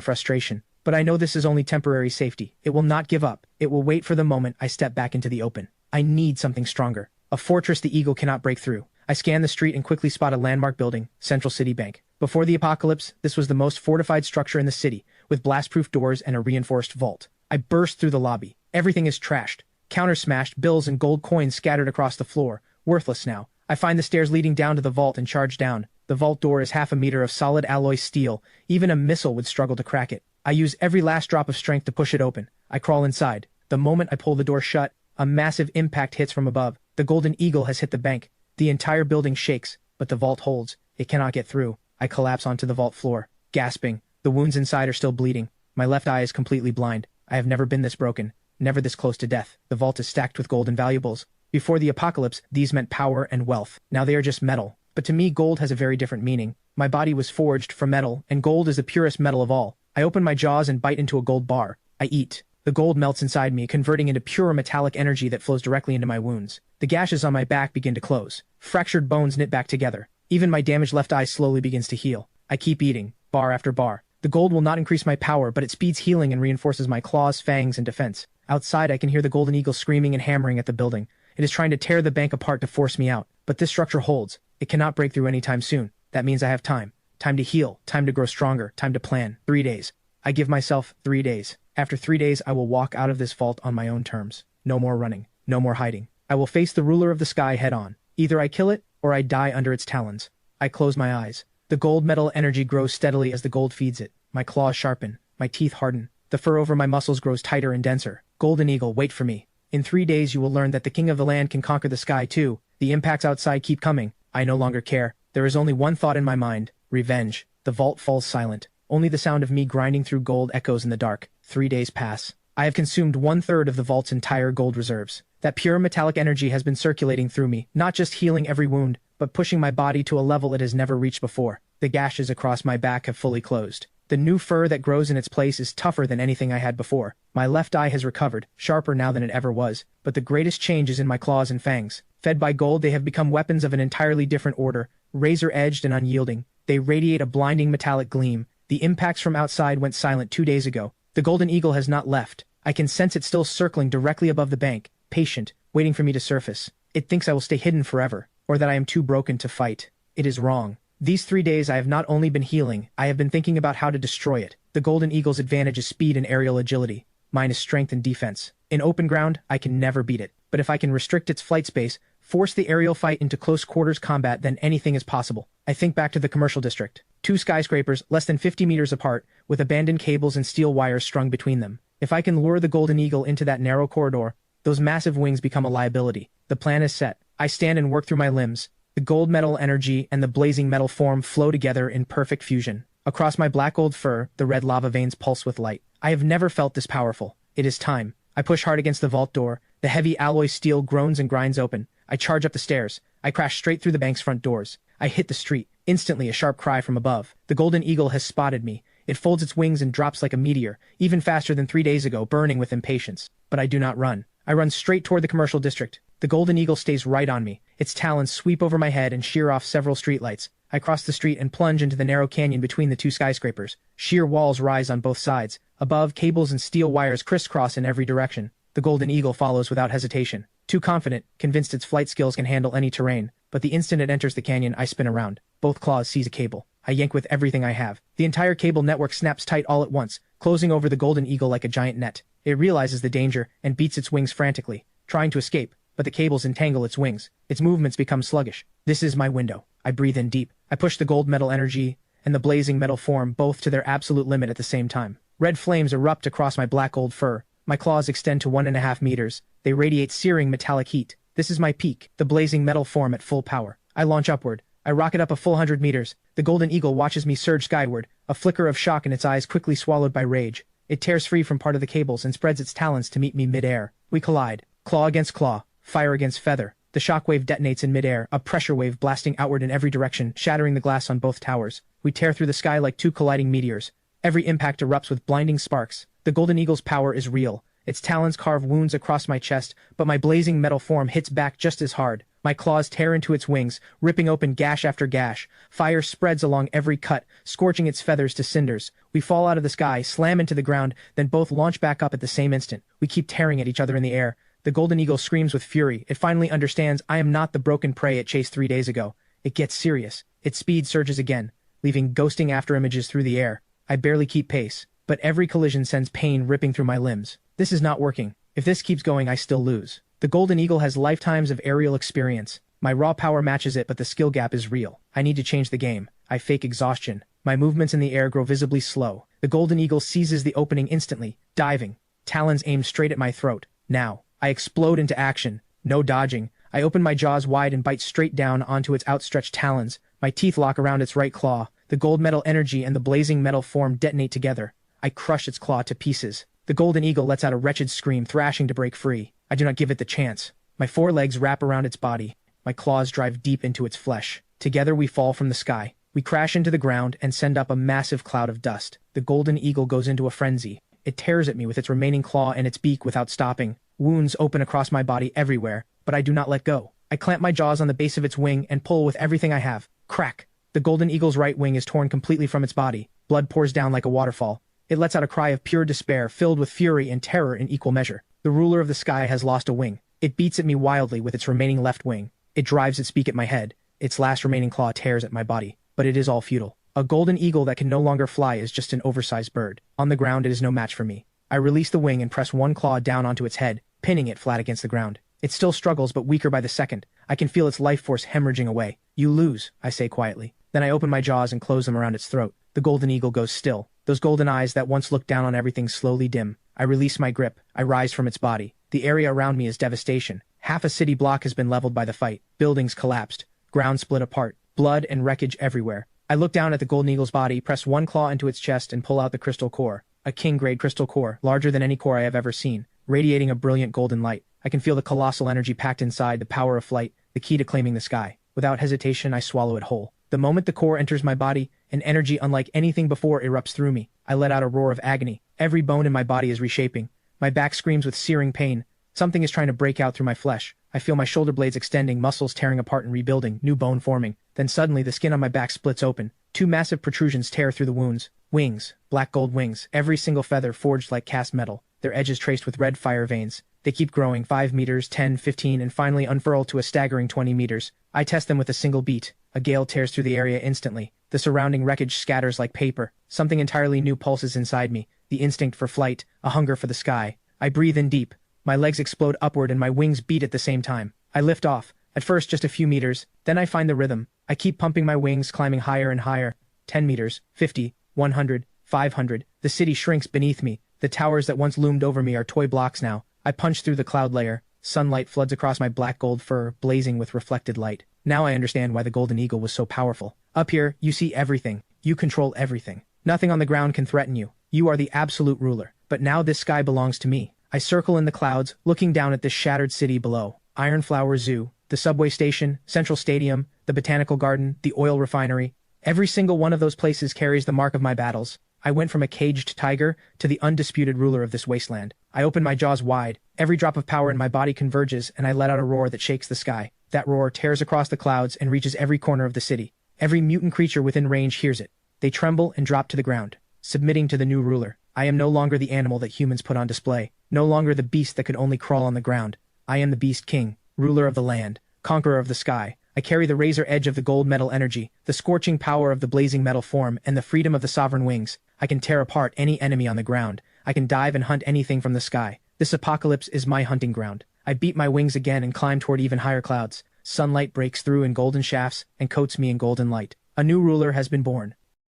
frustration. But I know this is only temporary safety. It will not give up. It will wait for the moment I step back into the open. I need something stronger. A fortress the eagle cannot break through. I scan the street and quickly spot a landmark building, Central City Bank. Before the apocalypse, this was the most fortified structure in the city, with blast-proof doors and a reinforced vault. I burst through the lobby. Everything is trashed. Counters smashed, bills and gold coins scattered across the floor. Worthless now. I find the stairs leading down to the vault and charge down. The vault door is half a meter of solid alloy steel. Even a missile would struggle to crack it. I use every last drop of strength to push it open. I crawl inside. The moment I pull the door shut, a massive impact hits from above. The Golden Eagle has hit the bank. The entire building shakes, but the vault holds. It cannot get through. I collapse onto the vault floor, gasping. The wounds inside are still bleeding. My left eye is completely blind. I have never been this broken, never this close to death. The vault is stacked with gold and valuables. Before the apocalypse, these meant power and wealth. Now they are just metal. But to me, gold has a very different meaning. My body was forged from metal, and gold is the purest metal of all. I open my jaws and bite into a gold bar. I eat. The gold melts inside me, converting into pure metallic energy that flows directly into my wounds. The gashes on my back begin to close. Fractured bones knit back together. Even my damaged left eye slowly begins to heal. I keep eating, bar after bar. The gold will not increase my power, but it speeds healing and reinforces my claws, fangs, and defense. Outside, I can hear the Golden Eagle screaming and hammering at the building. It is trying to tear the bank apart to force me out. But this structure holds. It cannot break through anytime soon. That means I have time. Time to heal, time to grow stronger, time to plan. 3 days. I give myself 3 days. After 3 days, I will walk out of this vault on my own terms. No more running. No more hiding. I will face the ruler of the sky head on. Either I kill it, or I die under its talons. I close my eyes. The gold metal energy grows steadily as the gold feeds it. My claws sharpen. My teeth harden. The fur over my muscles grows tighter and denser. Golden Eagle, wait for me. In 3 days you will learn that the king of the land can conquer the sky too. The impacts outside keep coming. I no longer care. There is only one thought in my mind. Revenge. The vault falls silent. Only the sound of me grinding through gold echoes in the dark. 3 days pass. I have consumed 1/3 of the vault's entire gold reserves. That pure metallic energy has been circulating through me, not just healing every wound, but pushing my body to a level it has never reached before. The gashes across my back have fully closed. The new fur that grows in its place is tougher than anything I had before. My left eye has recovered, sharper now than it ever was, but the greatest change is in my claws and fangs. Fed by gold, they have become weapons of an entirely different order, razor-edged and unyielding. They radiate a blinding metallic gleam. The impacts from outside went silent 2 days ago. The Golden Eagle has not left. I can sense it still circling directly above the bank, patient, waiting for me to surface. It thinks I will stay hidden forever, or that I am too broken to fight. It is wrong. These 3 days I have not only been healing, I have been thinking about how to destroy it. The Golden Eagle's advantage is speed and aerial agility. Mine is strength and defense. In open ground, I can never beat it. But if I can restrict its flight space, force the aerial fight into close quarters combat, then anything is possible. I think back to the commercial district. 2 skyscrapers, less than 50 meters apart, with abandoned cables and steel wires strung between them. If I can lure the Golden Eagle into that narrow corridor, those massive wings become a liability. The plan is set. I stand and work through my limbs. The gold metal energy and the blazing metal form flow together in perfect fusion. Across my black gold fur, the red lava veins pulse with light. I have never felt this powerful. It is time. I push hard against the vault door. The heavy alloy steel groans and grinds open. I charge up the stairs. I crash straight through the bank's front doors. I hit the street. Instantly, a sharp cry from above. The Golden Eagle has spotted me. It folds its wings and drops like a meteor, even faster than 3 days ago, burning with impatience. But I do not run. I run straight toward the commercial district. The Golden Eagle stays right on me. Its talons sweep over my head and shear off several streetlights. I cross the street and plunge into the narrow canyon between the 2 skyscrapers. Sheer walls rise on both sides. Above, cables and steel wires crisscross in every direction. The Golden Eagle follows without hesitation. Too confident, convinced its flight skills can handle any terrain. But the instant it enters the canyon, I spin around. Both claws seize a cable. I yank with everything I have. The entire cable network snaps tight all at once, closing over the Golden Eagle like a giant net. It realizes the danger and beats its wings frantically, trying to escape, but the cables entangle its wings. Its movements become sluggish. This is my window. I breathe in deep. I push the gold metal energy and the blazing metal form both to their absolute limit at the same time. Red flames erupt across my black gold fur. My claws extend to 1.5 meters. They radiate searing metallic heat. This is my peak, the blazing metal form at full power. I launch upward. I rocket up a full 100 meters. The Golden Eagle watches me surge skyward, a flicker of shock in its eyes quickly swallowed by rage. It tears free from part of the cables and spreads its talons to meet me mid-air. We collide. Claw against claw. Fire against feather. The shockwave detonates in mid-air, a pressure wave blasting outward in every direction, shattering the glass on both towers. We tear through the sky like 2 colliding meteors. Every impact erupts with blinding sparks. The Golden Eagle's power is real. Its talons carve wounds across my chest, but my blazing metal form hits back just as hard. My claws tear into its wings, ripping open gash after gash. Fire spreads along every cut, scorching its feathers to cinders. We fall out of the sky, slam into the ground, then both launch back up at the same instant. We keep tearing at each other in the air. The golden eagle screams with fury. It finally understands I am not the broken prey it chased 3 days ago. It gets serious. Its speed surges again, leaving ghosting after images through the air. I barely keep pace, but every collision sends pain ripping through my limbs. This is not working. If this keeps going, I still lose. The golden eagle has lifetimes of aerial experience. My raw power matches it, but the skill gap is real. I need to change the game. I fake exhaustion. My movements in the air grow visibly slow. The golden eagle seizes the opening instantly, diving. Talons aim straight at my throat. Now, I explode into action. No dodging. I open my jaws wide and bite straight down onto its outstretched talons. My teeth lock around its right claw. The gold metal energy and the blazing metal form detonate together. I crush its claw to pieces. The golden eagle lets out a wretched scream, thrashing to break free. I do not give it the chance. My forelegs wrap around its body. My claws drive deep into its flesh. Together we fall from the sky. We crash into the ground and send up a massive cloud of dust. The golden eagle goes into a frenzy. It tears at me with its remaining claw and its beak without stopping. Wounds open across my body everywhere, but I do not let go. I clamp my jaws on the base of its wing and pull with everything I have. Crack! The golden eagle's right wing is torn completely from its body. Blood pours down like a waterfall. It lets out a cry of pure despair, filled with fury and terror in equal measure. The ruler of the sky has lost a wing. It beats at me wildly with its remaining left wing. It drives its beak at my head. Its last remaining claw tears at my body. But it is all futile. A golden eagle that can no longer fly is just an oversized bird. On the ground, it is no match for me. I release the wing and press one claw down onto its head, pinning it flat against the ground. It still struggles, but weaker by the second. I can feel its life force hemorrhaging away. You lose, I say quietly. Then I open my jaws and close them around its throat. The golden eagle goes still. Those golden eyes that once looked down on everything slowly dim. I release my grip. I rise from its body. The area around me is devastation. Half a city block has been leveled by the fight. Buildings collapsed. Ground split apart. Blood and wreckage everywhere. I look down at the golden eagle's body, press one claw into its chest, and pull out the crystal core. A king-grade crystal core, larger than any core I have ever seen, radiating a brilliant golden light. I can feel the colossal energy packed inside, the power of flight, the key to claiming the sky. Without hesitation, I swallow it whole. The moment the core enters my body, an energy unlike anything before erupts through me. I let out a roar of agony. Every bone in my body is reshaping. My back screams with searing pain. Something is trying to break out through my flesh. I feel my shoulder blades extending, muscles tearing apart and rebuilding, new bone forming. Then suddenly the skin on my back splits open. Two massive protrusions tear through the wounds. Wings, black gold wings, every single feather forged like cast metal, their edges traced with red fire veins. They keep growing, 5 meters, 10, 15, and finally unfurl to a staggering 20 meters. I test them with a single beat. A gale tears through the area instantly. The surrounding wreckage scatters like paper. Something entirely new pulses inside me. The instinct for flight, a hunger for the sky. I breathe in deep. My legs explode upward and my wings beat at the same time. I lift off. At first just a few meters, then I find the rhythm. I keep pumping my wings, climbing higher and higher. 10 meters, 50, 100, 500. The city shrinks beneath me. The towers that once loomed over me are toy blocks now. I punch through the cloud layer. Sunlight floods across my black gold fur, blazing with reflected light. Now I understand why the golden eagle was so powerful. Up here, you see everything. You control everything. Nothing on the ground can threaten you. You are the absolute ruler. But now this sky belongs to me. I circle in the clouds, looking down at this shattered city below. Ironflower Zoo, the subway station, Central Stadium, the botanical garden, the oil refinery. Every single one of those places carries the mark of my battles. I went from a caged tiger to the undisputed ruler of this wasteland. I open my jaws wide. Every drop of power in my body converges, and I let out a roar that shakes the sky. That roar tears across the clouds and reaches every corner of the city. Every mutant creature within range hears it. They tremble and drop to the ground, submitting to the new ruler. I am no longer the animal that humans put on display, no longer the beast that could only crawl on the ground. I am the Beast King, ruler of the land, conqueror of the sky. I carry the razor edge of the gold metal energy, the scorching power of the blazing metal form, and the freedom of the sovereign wings. I can tear apart any enemy on the ground. I can dive and hunt anything from the sky. This apocalypse is my hunting ground. I beat my wings again and climb toward even higher clouds. Sunlight breaks through in golden shafts and coats me in golden light. A new ruler has been born.